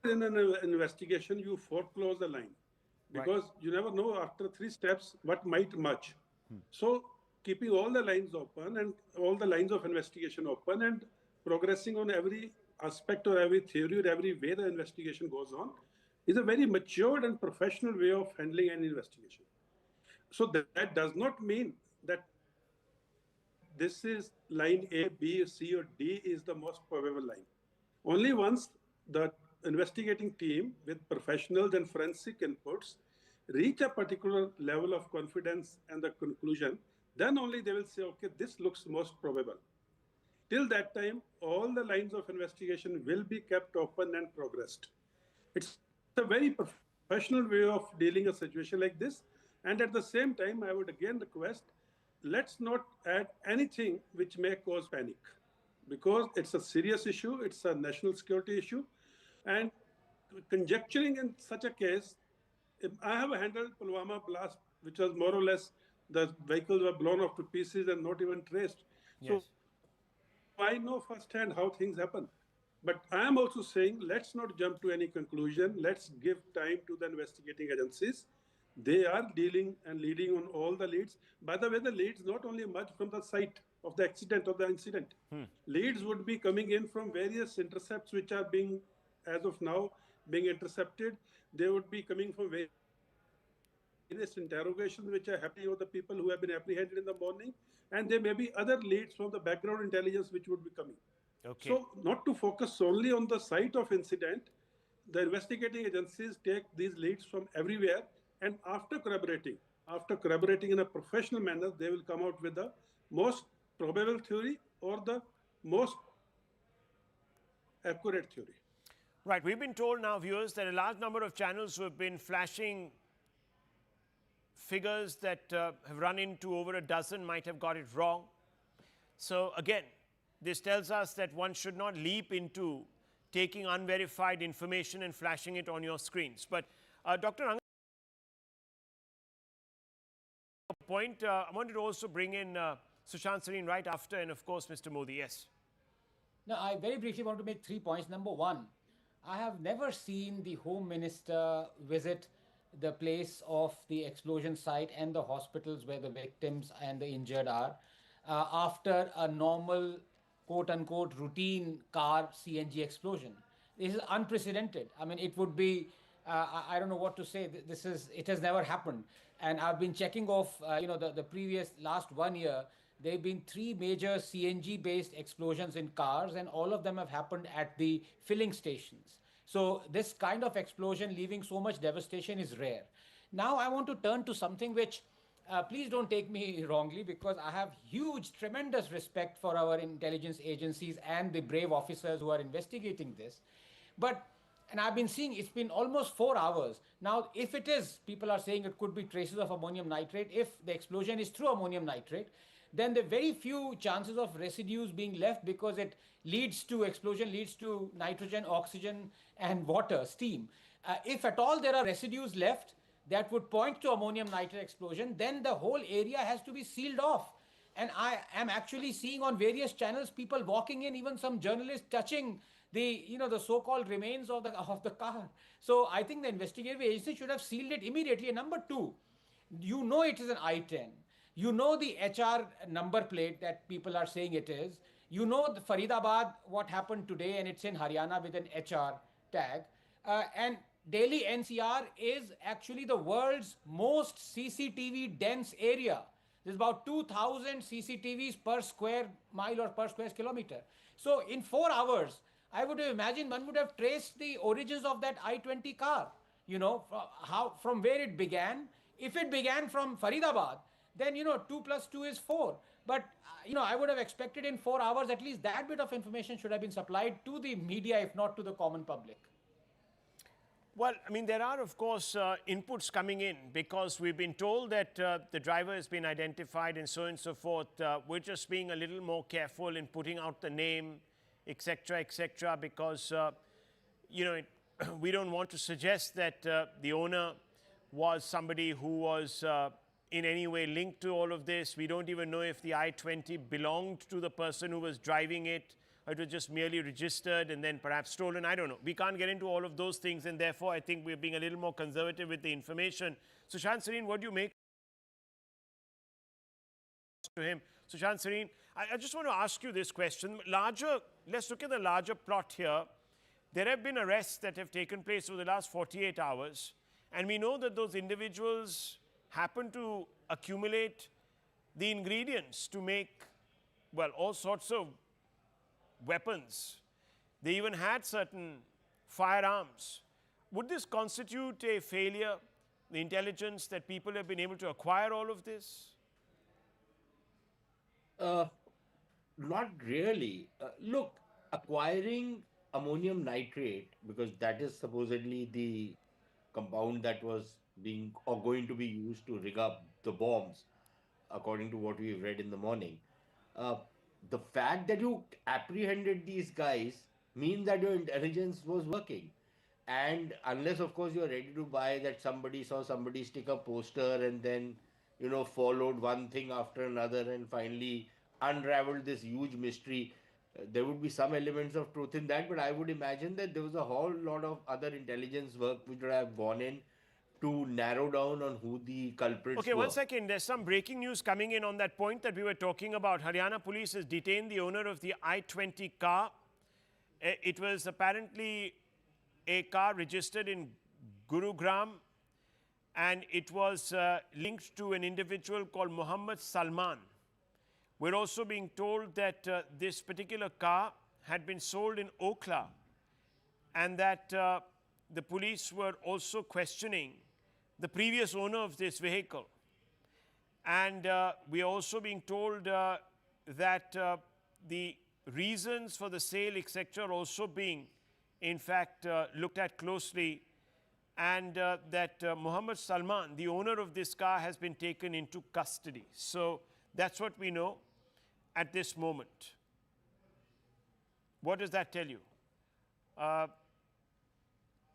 in an investigation you foreclose a line, because you never know after 3 steps what might emerge. So keeping all the lines open and all the lines of investigation open and progressing on every aspect or every theory or every way the investigation goes on is a very matured and professional way of handling an investigation. So that does not mean that this is line A, B, C, or D is the most probable line. Only once the investigating team with professionals and forensic inputs reach a particular level of confidence and the conclusion, then only they will say, okay, this looks most probable. Till that time, all the lines of investigation will be kept open and progressed. It's a very professional way of dealing a situation like this. And at the same time, I would again request, let's not add anything which may cause panic, because it's a serious issue. It's a national security issue. And conjecturing in such a case, if I have handled Pulwama blast, which was more or less, the vehicles were blown off to pieces and not even traced. Yes. So I I know firsthand how things happen. But I am also saying, let's not jump to any conclusion. Let's give time to the investigating agencies. They are dealing and leading on all the leads. By the way, the leads not only emerge from the site of the accident or the incident. Leads would be coming in from various intercepts which are being, as of now, being intercepted. They would be coming from various interrogations which are happening with the people who have been apprehended in the morning. And there may be other leads from the background intelligence which would be coming. Okay. So not to focus solely on the site of incident, the investigating agencies take these leads from everywhere, and after corroborating in a professional manner, they will come out with the most probable theory or the most accurate theory. Right. We've been told now, viewers, that a large number of channels who have been flashing figures that have run into over a dozen might have got it wrong. So again, this tells us that one should not leap into taking unverified information and flashing it on your screens. But Dr. Ranga, point, I wanted to also bring in Sushant Sareen right after, and of course, Mr. Modi. Yes. Now, I very briefly want to make 3 points. Number one, I have never seen the Home Minister visit the place of the explosion site and the hospitals where the victims and the injured are after a normal, quote-unquote, routine car CNG explosion. This is unprecedented. I mean, it would be, I don't know what to say. It has never happened. And I've been checking off, the previous last 1 year, there have been 3 major CNG-based explosions in cars, and all of them have happened at the filling stations. So this kind of explosion leaving so much devastation is rare. Now I want to turn to something which, please don't take me wrongly, because I have huge, tremendous respect for our intelligence agencies and the brave officers who are investigating this. And I've been seeing it's been almost 4 hours. Now, if it is, people are saying it could be traces of ammonium nitrate. If the explosion is through ammonium nitrate, then there are very few chances of residues being left, because it explosion leads to nitrogen, oxygen, and water, steam. If at all there are residues left that would point to ammonium nitrate explosion, then the whole area has to be sealed off. And I am actually seeing on various channels people walking in, even some journalists touching the so-called remains of the car. So I think the investigative agency should have sealed it immediately. And number two, it is an I-10. You know the HR number plate that people are saying it is. You know the Faridabad, what happened today, and it's in Haryana with an HR tag. And Delhi NCR is actually the world's most CCTV dense area. There's about 2,000 CCTVs per square mile or per square kilometer. So in 4 hours, I would have imagined one would have traced the origins of that I-20 car, from where it began. If it began from Faridabad, then 2 plus 2 is 4. But I would have expected in 4 hours at least that bit of information should have been supplied to the media, if not to the common public. Well, I mean, there are, of course, inputs coming in, because we've been told that the driver has been identified and so on and so forth. We're just being a little more careful in putting out the name, etc., because, we don't want to suggest that the owner was somebody who was in any way linked to all of this. We don't even know if the I-20 belonged to the person who was driving it, or it was just merely registered and then perhaps stolen. I don't know. We can't get into all of those things, and therefore I think we're being a little more conservative with the information. Sushant Sareen, what do you make to him? Sushant Sareen, I just want to ask you this question. Let's look at the larger plot here. There have been arrests that have taken place over the last 48 hours, and we know that those individuals happen to accumulate the ingredients to make, well, all sorts of weapons. They even had certain firearms. Would this constitute a failure, the intelligence, that people have been able to acquire all of this? Not really. Look, acquiring ammonium nitrate, because that is supposedly the compound that was going to be used to rig up the bombs, according to what we've read in the morning. The fact that you apprehended these guys means that your intelligence was working. And unless, of course, you're ready to buy that somebody saw somebody stick a poster and then, followed one thing after another and finally unraveled this huge mystery. There would be some elements of truth in that, but I would imagine that there was a whole lot of other intelligence work which would have gone in to narrow down on who the culprits Okay, were. 1 second. There's some breaking news coming in on that point that we were talking about. Haryana police has detained the owner of the I-20 car. It was apparently a car registered in Gurugram, and it was linked to an individual called Muhammad Salman. We're also being told that this particular car had been sold in Okhla, and that the police were also questioning the previous owner of this vehicle. And we are also being told that the reasons for the sale, etc., are also being, in fact, looked at closely, and that Muhammad Salman, the owner of this car, has been taken into custody. So that's what we know at this moment. What does that tell you?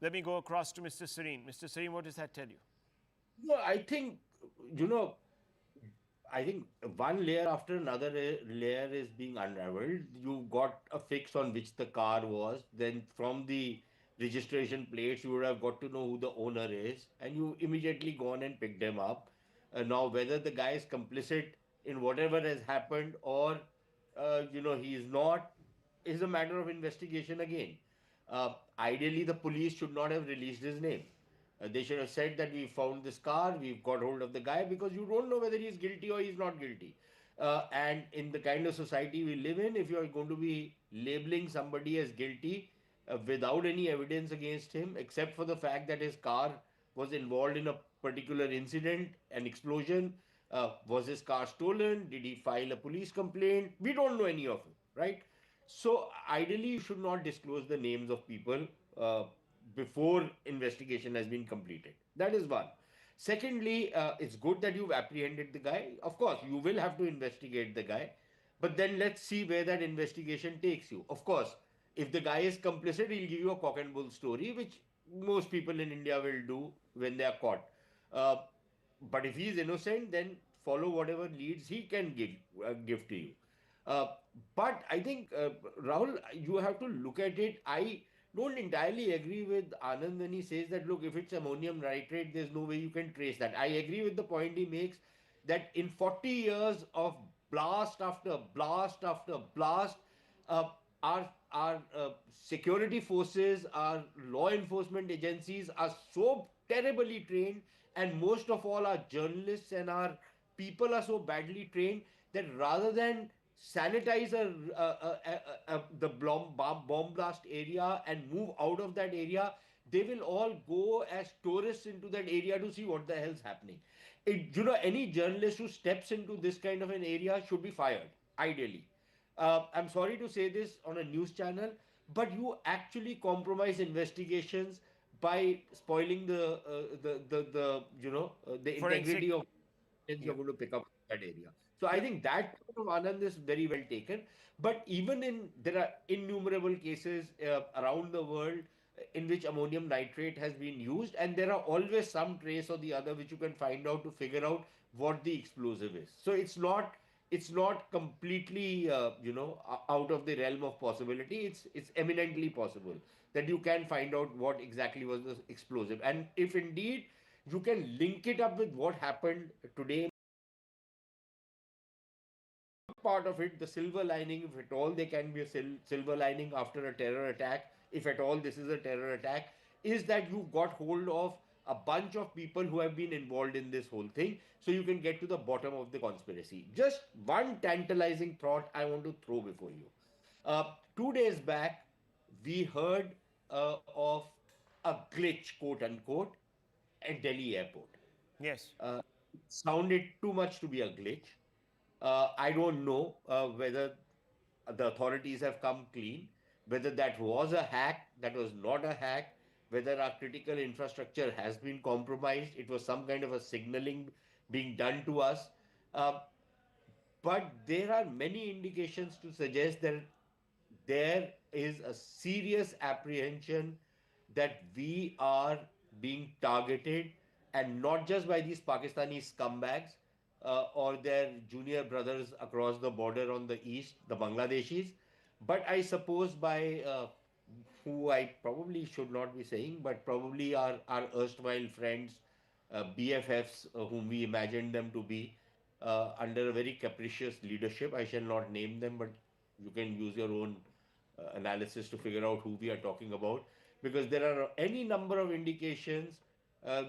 Let me go across to Mr. Serene. Mr. Serene, what does that tell you? No, I think, I think one layer after another layer is being unraveled. You got a fix on which the car was. Then from the registration plates, you would have got to know who the owner is. And you immediately gone and picked him up. Now, whether the guy is complicit in whatever has happened or, he is not, is a matter of investigation again. Ideally, the police should not have released his name. They should have said that we found this car, we've got hold of the guy, because you don't know whether he's guilty or he's not guilty. And in the kind of society we live in, if you are going to be labeling somebody as guilty without any evidence against him, except for the fact that his car was involved in a particular incident, an explosion, was his car stolen? Did he file a police complaint? We don't know any of it, right? So ideally, you should not disclose the names of people before investigation has been completed. That is one. Secondly, it's good that you've apprehended the guy. Of course, you will have to investigate the guy, but then let's see where that investigation takes you. Of course, if the guy is complicit, he'll give you a cock and bull story, which most people in India will do when they are caught. But if he is innocent, then follow whatever leads he can give to you. But I think, Rahul, you have to look at it. I don't entirely agree with Anand when he says that, look, if it's ammonium nitrate, there's no way you can trace that. I agree with the point he makes that in 40 years of blast after blast after blast, our security forces, our law enforcement agencies are so terribly trained, and most of all, our journalists and our people are so badly trained that rather than sanitize the bomb blast area and move out of that area, they will all go as tourists into that area to see what the hell's happening. Any journalist who steps into this kind of an area should be fired, ideally. I'm sorry to say this on a news channel, but you actually compromise investigations by spoiling the integrity of you're going to pick up that area. So I think that point of Anand is very well taken. But even there are innumerable cases around the world in which ammonium nitrate has been used, and there are always some trace or the other which you can find out to figure out what the explosive is. So it's not completely out of the realm of possibility. It's eminently possible that you can find out what exactly was the explosive, and if indeed you can link it up with what happened today. Part of it, the silver lining, if at all there can be a silver lining after a terror attack, if at all this is a terror attack, is that you got hold of a bunch of people who have been involved in this whole thing, so you can get to the bottom of the conspiracy. Just one tantalizing thought I want to throw before you. 2 days back, we heard of a glitch, quote unquote, at Delhi airport. Yes. It sounded too much to be a glitch. I don't know whether the authorities have come clean, whether that was a hack, that was not a hack, whether our critical infrastructure has been compromised, it was some kind of a signaling being done to us. But there are many indications to suggest that there is a serious apprehension that we are being targeted, and not just by these Pakistani scumbags or their junior brothers across the border on the east, the Bangladeshis, But I suppose by who I probably should not be saying, but probably our erstwhile friends, BFFs, whom we imagined them to be, under a very capricious leadership. I shall not name them, but you can use your own analysis to figure out who we are talking about, because there are any number of indications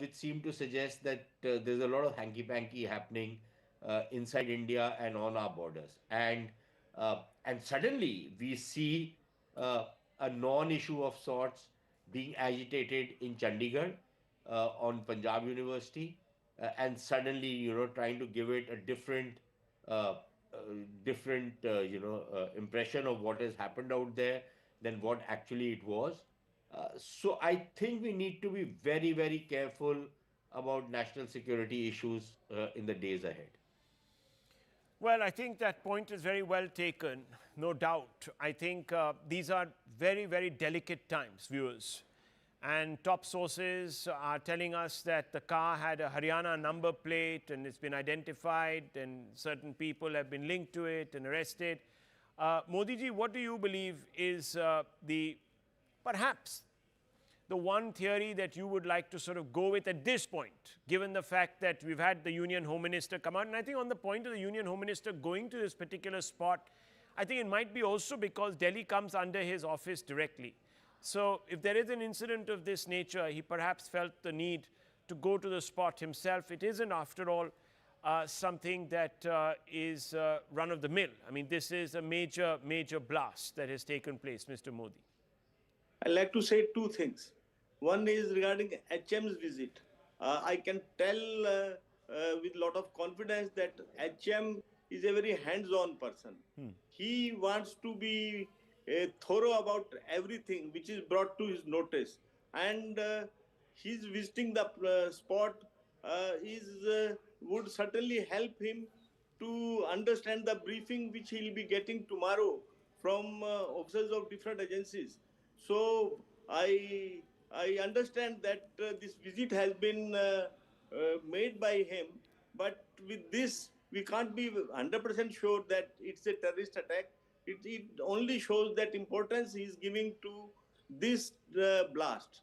which seem to suggest that there's a lot of hanky-panky happening inside India and on our borders. And suddenly we see a non-issue of sorts being agitated in Chandigarh on Punjab University, and suddenly, trying to give it a uh, different impression of what has happened out there than what actually it was. So I think we need to be very, very careful about national security issues in the days ahead. Well, I think that point is very well taken, no doubt. I think these are very, very delicate times, viewers. And top sources are telling us that the car had a Haryana number plate and it's been identified and certain people have been linked to it and arrested. Modi ji, what do you believe is perhaps the one theory that you would like to sort of go with at this point, given the fact that we've had the Union Home Minister come out? And I think on the point of the Union Home Minister going to this particular spot, I think it might be also because Delhi comes under his office directly. So if there is an incident of this nature, he perhaps felt the need to go to the spot himself. It isn't, after all, something that is run of the mill. I mean, this is a major, major blast that has taken place, Mr. Modi. I'd like to say two things. One is regarding HM's visit. I can tell with a lot of confidence that HM is a very hands-on person. He wants to be thorough about everything which is brought to his notice. And his visiting the spot would certainly help him to understand the briefing which he will be getting tomorrow from officers of different agencies. So I understand that this visit has been made by him, but with this, we can't be 100% sure that it's a terrorist attack. It only shows that importance he is giving to this blast.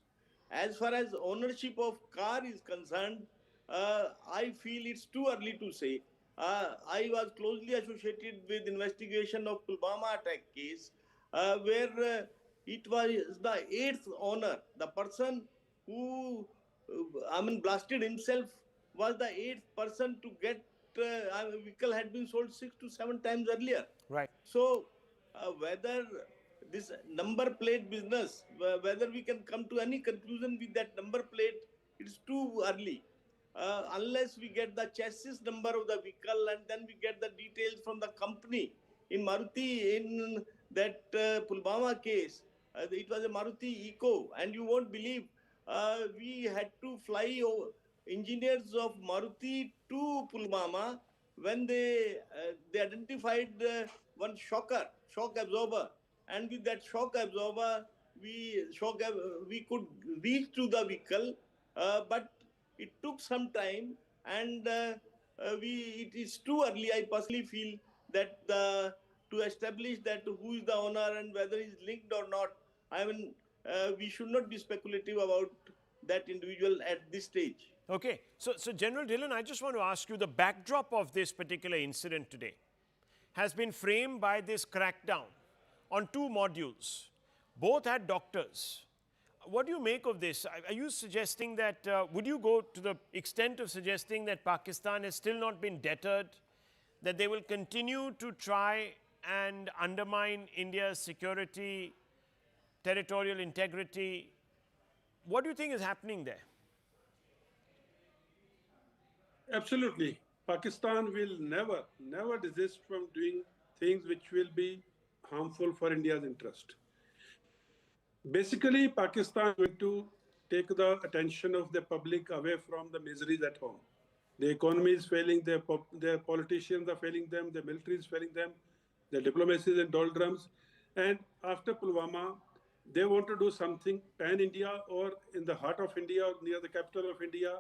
As far as ownership of car is concerned, I feel it's too early to say. I was closely associated with investigation of Pulwama attack case, where it was the 8th owner, the person who blasted himself was the 8th person to get vehicle had been sold 6 to 7 times earlier. Right. So whether this number plate business, whether we can come to any conclusion with that number plate, it's too early. Unless we get the chassis number of the vehicle and then we get the details from the company. In Maruti, in that Pulwama case, it was a Maruti Eco, and you won't believe we had to fly engineers of Maruti to Pulwama when they identified one shock absorber, and with that shock absorber we could reach to the vehicle, but it took some time, and it is too early. I personally feel that to establish that who is the owner and whether he's linked or not, we should not be speculative about that individual at this stage. Okay, so General Dhillon, I just want to ask you, the backdrop of this particular incident today has been framed by this crackdown on 2 modules. Both had doctors. What do you make of this? Are you suggesting that, would you go to the extent of suggesting that Pakistan has still not been deterred, that they will continue to try and undermine India's security, territorial integrity? What do you think is happening there? Absolutely. Pakistan will never desist from doing things which will be harmful for India's interest. Basically, Pakistan is going to take the attention of the public away from the miseries at home. The economy is failing, their politicians are failing them, the military is failing them, the diplomacy is in doldrums. And after Pulwama, they want to do something pan-India or in the heart of India or near the capital of India,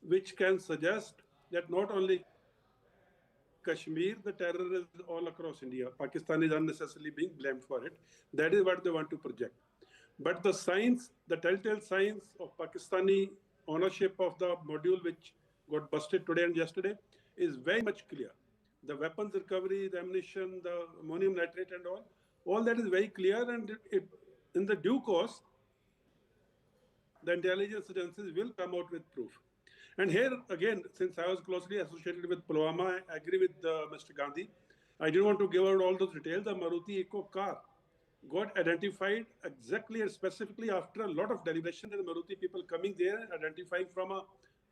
which can suggest that not only Kashmir, the terror is all across India. Pakistan is unnecessarily being blamed for it. That is what they want to project. But the signs, the telltale signs of Pakistani ownership of the module which got busted today and yesterday is very much clear. The weapons recovery, the ammunition, the ammonium nitrate and all that is very clear, and in the due course, the intelligence agencies will come out with proof. And here again, since I was closely associated with Pulwama, I agree with Mr. Gandhi. I didn't want to give out all those details. The Maruti Eco car got identified exactly and specifically after a lot of deliberation. The Maruti people coming there, identifying from a,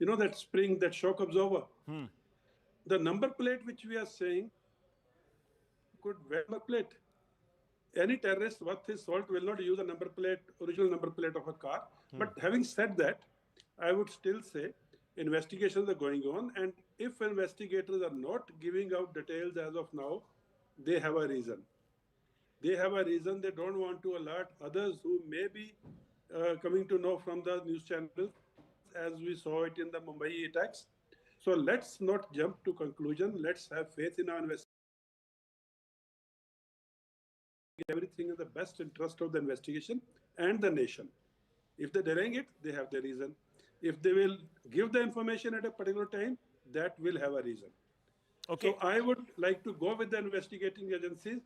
that spring, that shock absorber. The number plate which we are saying could wear number plate. Any terrorist worth his salt will not use a number plate, original number plate of a car. But having said that, I would still say investigations are going on, and if investigators are not giving out details as of now, they have a reason. They have a reason. They don't want to alert others who may be coming to know from the news channels, as we saw it in the Mumbai attacks. So let's not jump to conclusion. Let's have faith in our investigation. Everything in the best interest of the investigation and the nation. If they're delaying it, they have the reason. If they will give the information at a particular time, that will have a reason. Okay. So I would like to go with the investigating agencies.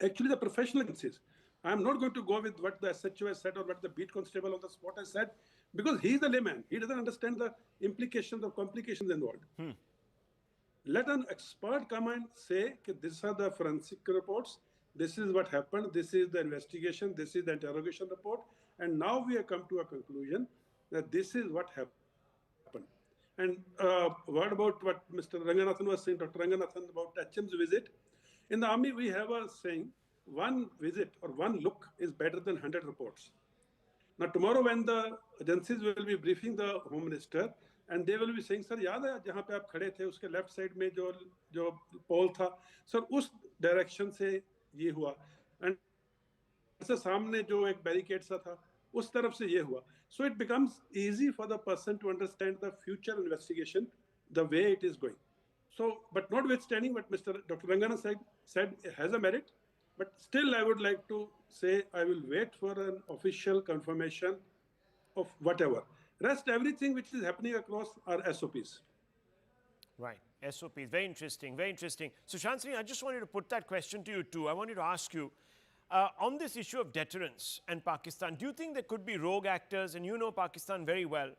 Actually, the professional agencies. I'm not going to go with what the SHO has said or what the beat constable on the spot has said, because he's the layman. He doesn't understand the implications or complications involved. Let an expert come and say, these are the forensic reports, this is what happened, this is the investigation, this is the interrogation report, and now we have come to a conclusion that this is what happened. And what about what Mr. Ranganathan was saying, Dr. Ranganathan, about HM's visit? In the army, we have a saying, one visit or one look is better than 100 reports. Now, tomorrow when the agencies will be briefing the Home Minister, and they will be saying, sir, याद है जहाँ पे आप खड़े थे उसके left side में जो पोल था, सर उस डायरेक्शन से ये हुआ, एंड ऐसे सामने जो एक बैरिकेड सा था उस तरफ से ये हुआ. So it becomes easy for the person to understand the future investigation, the way it is going. So, but notwithstanding what Dr. Rangana said has a merit, but still I would like to say I will wait for an official confirmation of whatever. Rest everything which is happening across are SOPs. Right, SOPs. Very interesting, very interesting. So, Shansini, I just wanted to put that question to you too. I wanted to ask you, on this issue of deterrence and Pakistan, do you think there could be rogue actors, and you know Pakistan very well,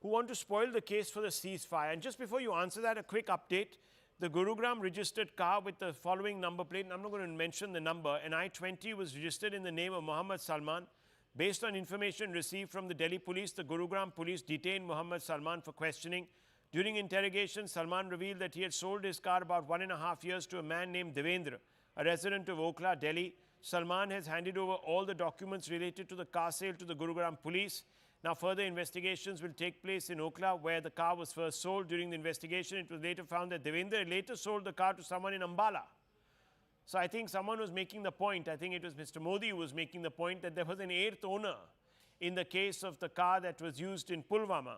who want to spoil the case for the ceasefire? And just before you answer that, a quick update. The Gurugram registered car with the following number plate, and I'm not going to mention the number, an I-20 was registered in the name of Muhammad Salman. Based on information received from the Delhi police, the Gurugram police detained Muhammad Salman for questioning. During interrogation, Salman revealed that he had sold his car about 1.5 years to a man named Devendra, a resident of Okhla, Delhi. Salman has handed over all the documents related to the car sale to the Gurugram police. Now, further investigations will take place in Okhla, where the car was first sold. During the investigation, it was later found that Devendra later sold the car to someone in Ambala. So I think someone was making the point, I think it was Mr. Modi who was making the point, that there was an eighth owner in the case of the car that was used in Pulwama.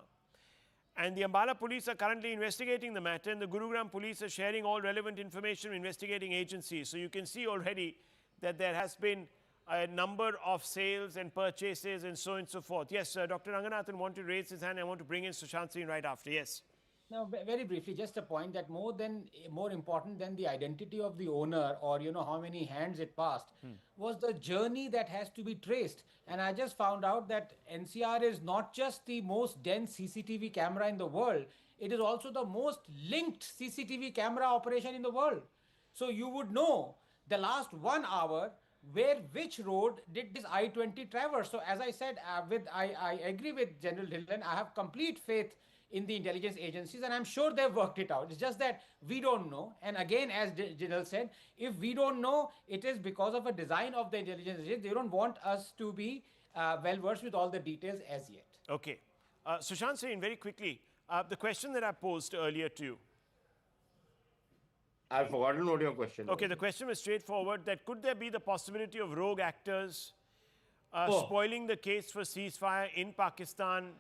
And the Ambala police are currently investigating the matter, and the Gurugram police are sharing all relevant information with investigating agencies. So you can see already that there has been a number of sales and purchases and so on and so forth. Yes, Dr. Ranganathan wanted to raise his hand. I want to bring in Sushant Singh right after. Yes. Now, very briefly, just a point that more important than the identity of the owner or, how many hands it passed was the journey that has to be traced. And I just found out that NCR is not just the most dense CCTV camera in the world, it is also the most linked CCTV camera operation in the world. So you would know the last 1 hour which road did this I-20 traverse. So as I said, I agree with General Dhillon. I have complete faith in the intelligence agencies, and I'm sure they've worked it out. It's just that we don't know. And again, as General said, if we don't know, it is because of a design of the intelligence agencies. They don't want us to be well-versed with all the details as yet. Okay. Sushant Singh, very quickly, the question that I posed earlier to you. I've forgotten what your question was. Okay, the question was straightforward, that could there be the possibility of rogue actors spoiling the case for ceasefire in Pakistan?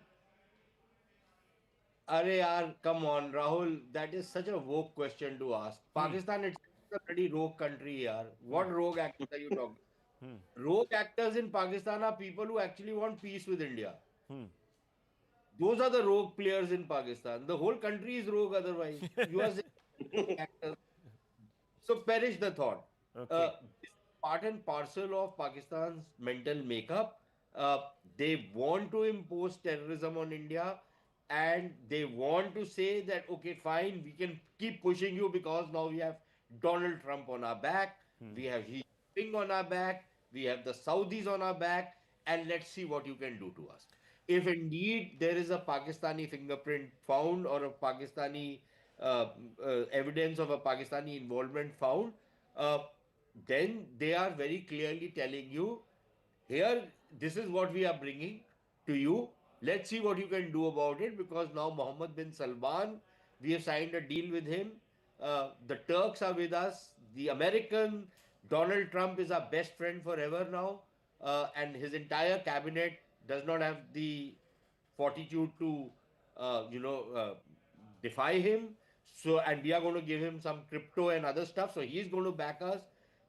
Arey yaar, come on, Rahul. That is such a woke question to ask. Pakistan itself is a pretty rogue country, yaar. What rogue actors are you talking? Rogue actors in Pakistan are people who actually want peace with India. Those are the rogue players in Pakistan. The whole country is rogue otherwise. You are saying rogue actors. So perish the thought. Okay. This is part and parcel of Pakistan's mental makeup. Uh, they want to impose terrorism on India, and they want to say that, okay, fine, we can keep pushing you because now we have Donald Trump on our back, we have Xi Jinping on our back, we have the Saudis on our back, and let's see what you can do to us. If indeed there is a Pakistani fingerprint found or a Pakistani evidence of a Pakistani involvement found, uh, then they are very clearly telling you, here, this is what we are bringing to you. Let's see what you can do about it, because now Mohammed bin Salman, we have signed a deal with him. The Turks are with us. The American Donald Trump is our best friend forever now, and his entire cabinet does not have the fortitude to, defy him. So, and we are going to give him some crypto and other stuff. So he's going to back us.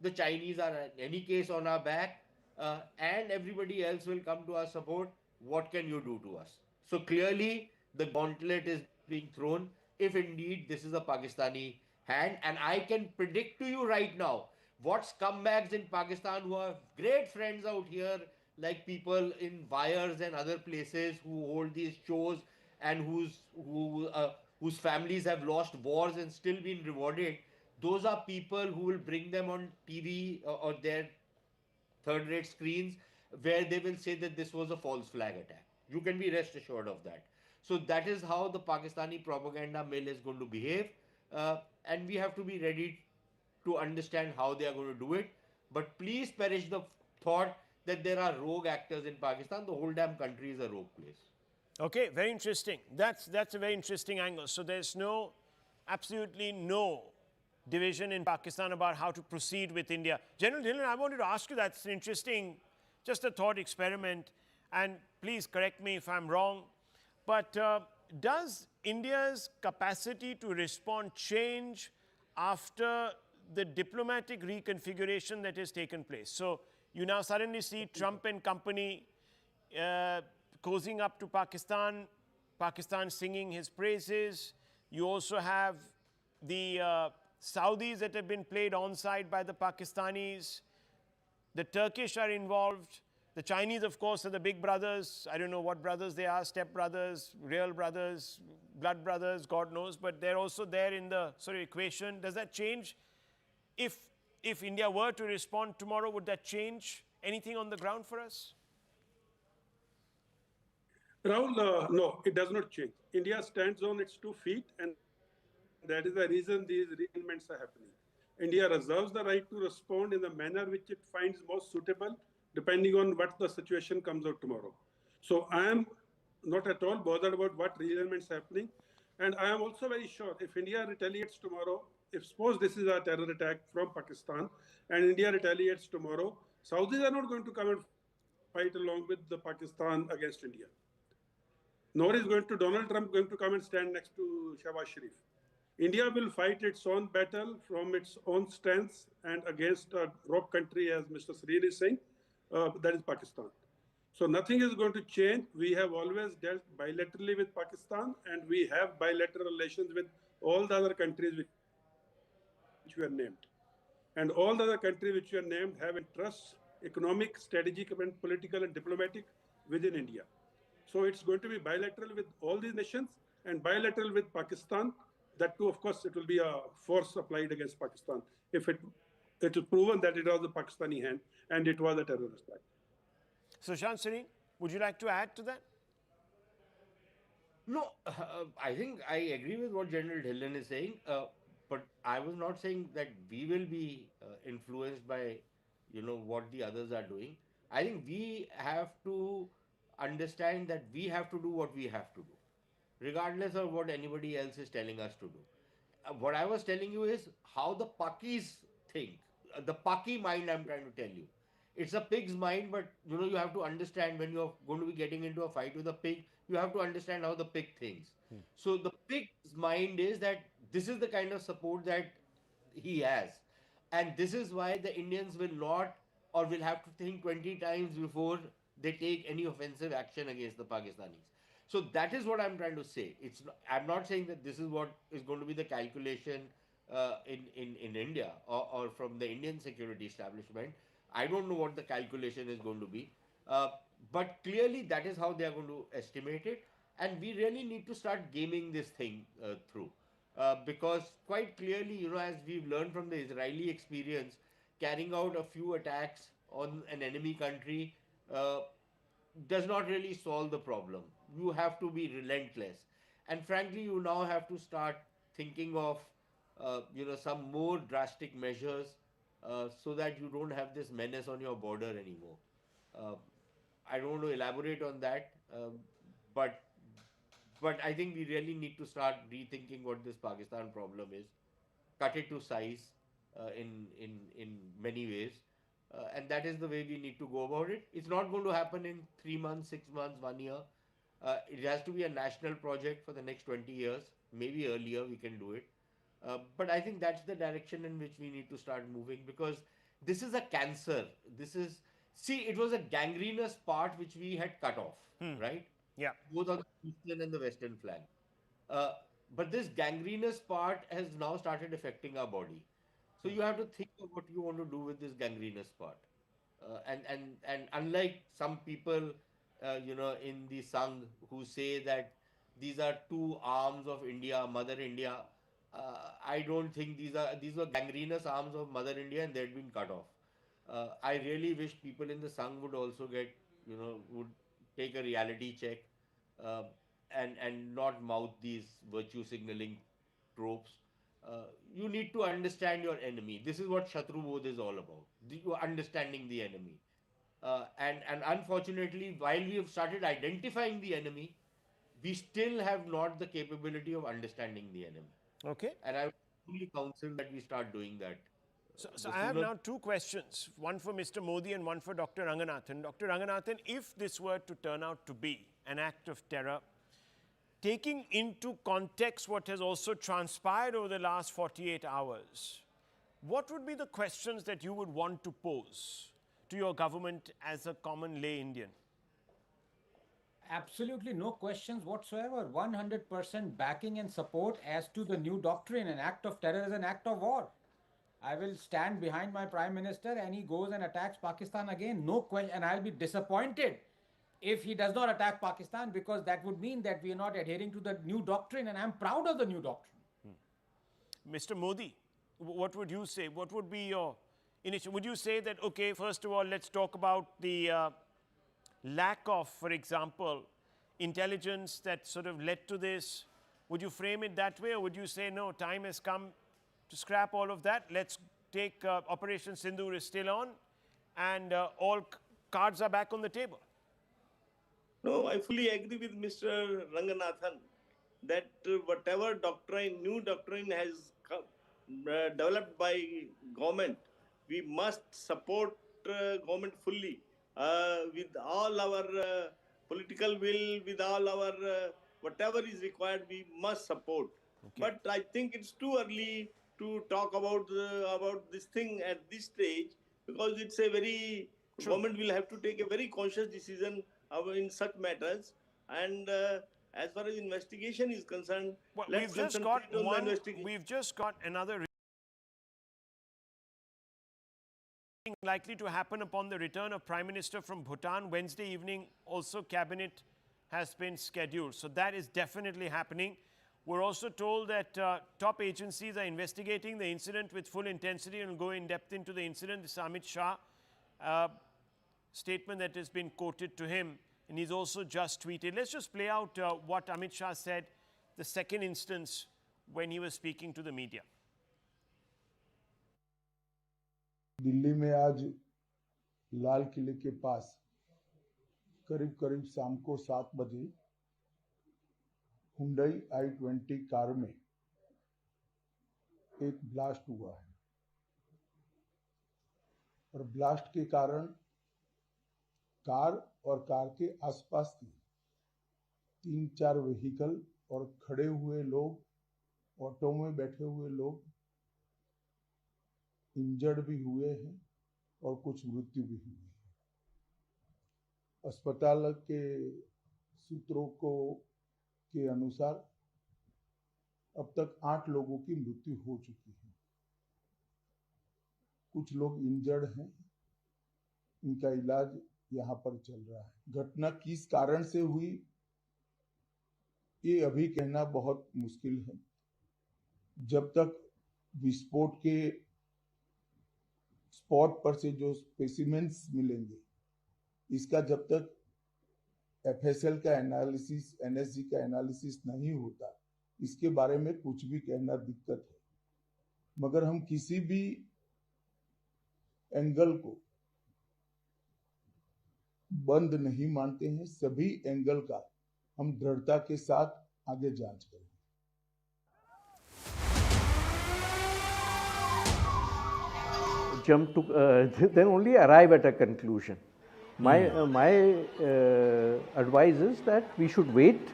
The Chinese are in any case on our back, and everybody else will come to our support. What can you do to us? So clearly, the gauntlet is being thrown. If indeed this is a Pakistani hand, and I can predict to you right now, what scumbags in Pakistan who have great friends out here, like people in wires and other places who hold these shows and whose families have lost wars and still been rewarded. Those are people who will bring them on TV or their third rate screens, where they will say that this was a false flag attack. You can be rest assured of that. So that is how the Pakistani propaganda mill is going to behave. And we have to be ready to understand how they are going to do it. But please perish the thought that there are rogue actors in Pakistan. The whole damn country is a rogue place. Okay, very interesting. That's a very interesting angle. So there's absolutely no division in Pakistan about how to proceed with India. General Dhillon, I wanted to ask you, that's an interesting, just a thought experiment, and please correct me if I'm wrong, but does India's capacity to respond change after the diplomatic reconfiguration that has taken place? So you now suddenly see Trump and company cozying up to Pakistan, Pakistan singing his praises. You also have the Saudis that have been played onside by the Pakistanis. The Turkish are involved. The Chinese, of course, are the big brothers. I don't know what brothers they are, step brothers, real brothers, blood brothers, God knows. But they're also there in the sort of equation. Does that change? If India were to respond tomorrow, would that change anything on the ground for us? Rahul, no, it does not change. India stands on its 2 feet, and that is the reason these realignments are happening. India reserves the right to respond in the manner which it finds most suitable, depending on what the situation comes out tomorrow. So I am not at all bothered about what realignments are happening. And I am also very sure if India retaliates tomorrow, if suppose this is a terror attack from Pakistan and India retaliates tomorrow, Saudis are not going to come and fight along with the Pakistan against India. Nor is Donald Trump going to come and stand next to Shahbaz Sharif. India will fight its own battle from its own strengths and against a rogue country, as Mr. Sareen is saying, that is Pakistan. So nothing is going to change. We have always dealt bilaterally with Pakistan, and we have bilateral relations with all the other countries which were named. And all the other countries which were named have interests, economic, strategic, and political and diplomatic within India. So it's going to be bilateral with all these nations and bilateral with Pakistan. That too, of course, it will be a force applied against Pakistan if it is proven that it was a Pakistani hand and it was a terrorist act. So, Sareen, would you like to add to that? No, I think I agree with what General Dhillon is saying, but I was not saying that we will be influenced by, what the others are doing. I think we have to understand that we have to do what we have to do, regardless of what anybody else is telling us to do. What I was telling you is how the Pakis think. The Paki mind, I'm trying to tell you. It's a pig's mind, but you have to understand when you're going to be getting into a fight with a pig, you have to understand how the pig thinks. So the pig's mind is that this is the kind of support that he has. And this is why the Indians will not or will have to think 20 times before they take any offensive action against the Pakistanis. So that is what I'm trying to say. I'm not saying that this is what is going to be the calculation in India or from the Indian security establishment. I don't know what the calculation is going to be. But clearly that is how they are going to estimate it. And we really need to start gaming this thing through. Because quite clearly, as we've learned from the Israeli experience, carrying out a few attacks on an enemy country does not really solve the problem. You have to be relentless. And frankly, you now have to start thinking of, some more drastic measures so that you don't have this menace on your border anymore. I don't want to elaborate on that, but I think we really need to start rethinking what this Pakistan problem is, cut it to size in many ways, and that is the way we need to go about it. It's not going to happen in 3 months, 6 months, 1 year. It has to be a national project for the next 20 years. Maybe earlier we can do it. But I think that's the direction in which we need to start moving, because this is a cancer. It was a gangrenous part which we had cut off, right? Yeah. Both on the eastern and the western flank. But this gangrenous part has now started affecting our body. So you have to think of what you want to do with this gangrenous part. And unlike some people, in the Sangh who say that these are two arms of India, Mother India, I don't think these were gangrenous arms of Mother India and they had been cut off. I really wish people in the Sangh would also would take a reality check and not mouth these virtue signaling tropes. You need to understand your enemy. This is what Shatru Bodh is all about. Understanding the enemy. And unfortunately, while we have started identifying the enemy, we still have not the capability of understanding the enemy. Okay. And I would really counsel that we start doing that. So I have now two questions, one for Mr. Modi and one for Dr. Ranganathan. Dr. Ranganathan, if this were to turn out to be an act of terror, taking into context what has also transpired over the last 48 hours, what would be the questions that you would want to pose to your government as a common lay Indian? Absolutely no questions whatsoever. 100% backing and support as to the new doctrine. An act of terror is an act of war. I will stand behind my Prime Minister and he goes and attacks Pakistan again. No question. And I'll be disappointed if he does not attack Pakistan, because that would mean that we are not adhering to the new doctrine, and I'm proud of the new doctrine. Mr. Modi, what would you say? What would be your initiative? Would you say that, okay, first of all, let's talk about the lack of, for example, intelligence that sort of led to this? Would you frame it that way, or would you say, no, time has come to scrap all of that? Let's take Operation Sindoor is still on, and all cards are back on the table. No, I fully agree with Mr. Ranganathan that whatever doctrine, new doctrine has come, developed by government, we must support government fully with all our political will, with all our whatever is required, we must support. Okay. But I think it's too early to talk about this thing at this stage, because it's a very government will have to take a very conscious decision in such matters. And as far as investigation is concerned, well, let's concentrate on the investigation. We've just got another likely to happen upon the return of Prime Minister from Bhutan Wednesday evening. Also, cabinet has been scheduled, so that is definitely happening. We're also told that top agencies are investigating the incident with full intensity and will go in depth into the incident. This is Amit Shah statement that has been quoted to him, and he's also just tweeted. Let's just play out what Amit Shah said, the second instance when he was speaking to the media. Delhi में आज लाल किले के पास करीब शाम को 7 बजे Hyundai i20 car में एक ब्लास्ट हुआ है, और ब्लास्ट के कारण कार और कार के आसपास की 3-4 व्हीकल और खड़े हुए लोग, ऑटो में बैठे हुए लोग इंजर्ड भी हुए हैं और कुछ मृत्यु भी हुई है। अस्पताल के सूत्रों के अनुसार अब तक 8 लोगों की मृत्यु हो चुकी है। कुछ लोग इंजर्ड हैं, इनका इलाज यहाँ पर चल रहा है। घटना किस कारण से हुई ये अभी कहना बहुत मुश्किल है। जब तक विस्फोट के स्पॉट पर से जो स्पेसिमेंस मिलेंगे, इसका जब तक एफएसएल का एनालिसिस, एनएसजी का एनालिसिस नहीं होता, इसके बारे में कुछ भी कहना दिक्कत है। मगर हम किसी भी एंगल को बंद नहीं मानते हैं। सभी एंगल का हम दृढ़ता के साथ आगे जांच करें। Jump to then only arrive at a conclusion. My advice is that we should wait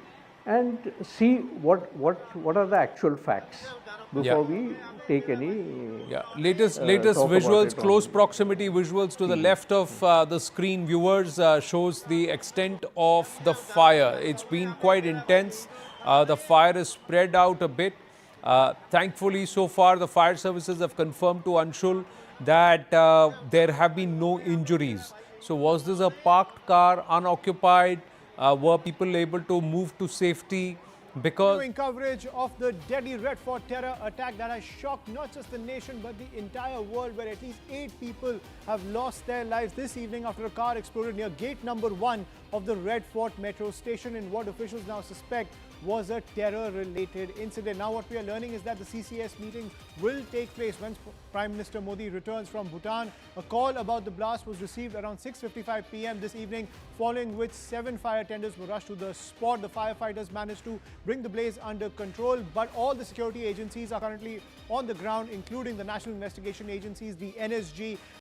and see what are the actual facts before we take any. Latest visuals, close proximity visuals to the left of the screen, viewers, shows the extent of the fire. It's been quite intense. The fire is spread out a bit. Thankfully, so far, the fire services have confirmed to Anshul that there have been no injuries. So was this a parked car, unoccupied? Were people able to move to safety? Because continuing coverage of the deadly Red Fort terror attack that has shocked not just the nation but the entire world, where at least 8 people have lost their lives this evening after a car exploded near gate number 1 of the Red Fort metro station in what officials now suspect was a terror-related incident. Now what we are learning is that the CCS meeting will take place when Prime Minister Modi returns from Bhutan. A call about the blast was received around 6:55 p.m. this evening, following which 7 fire tenders were rushed to the spot. The firefighters managed to bring the blaze under control, but all the security agencies are currently on the ground, including the National Investigation Agencies, the NSG,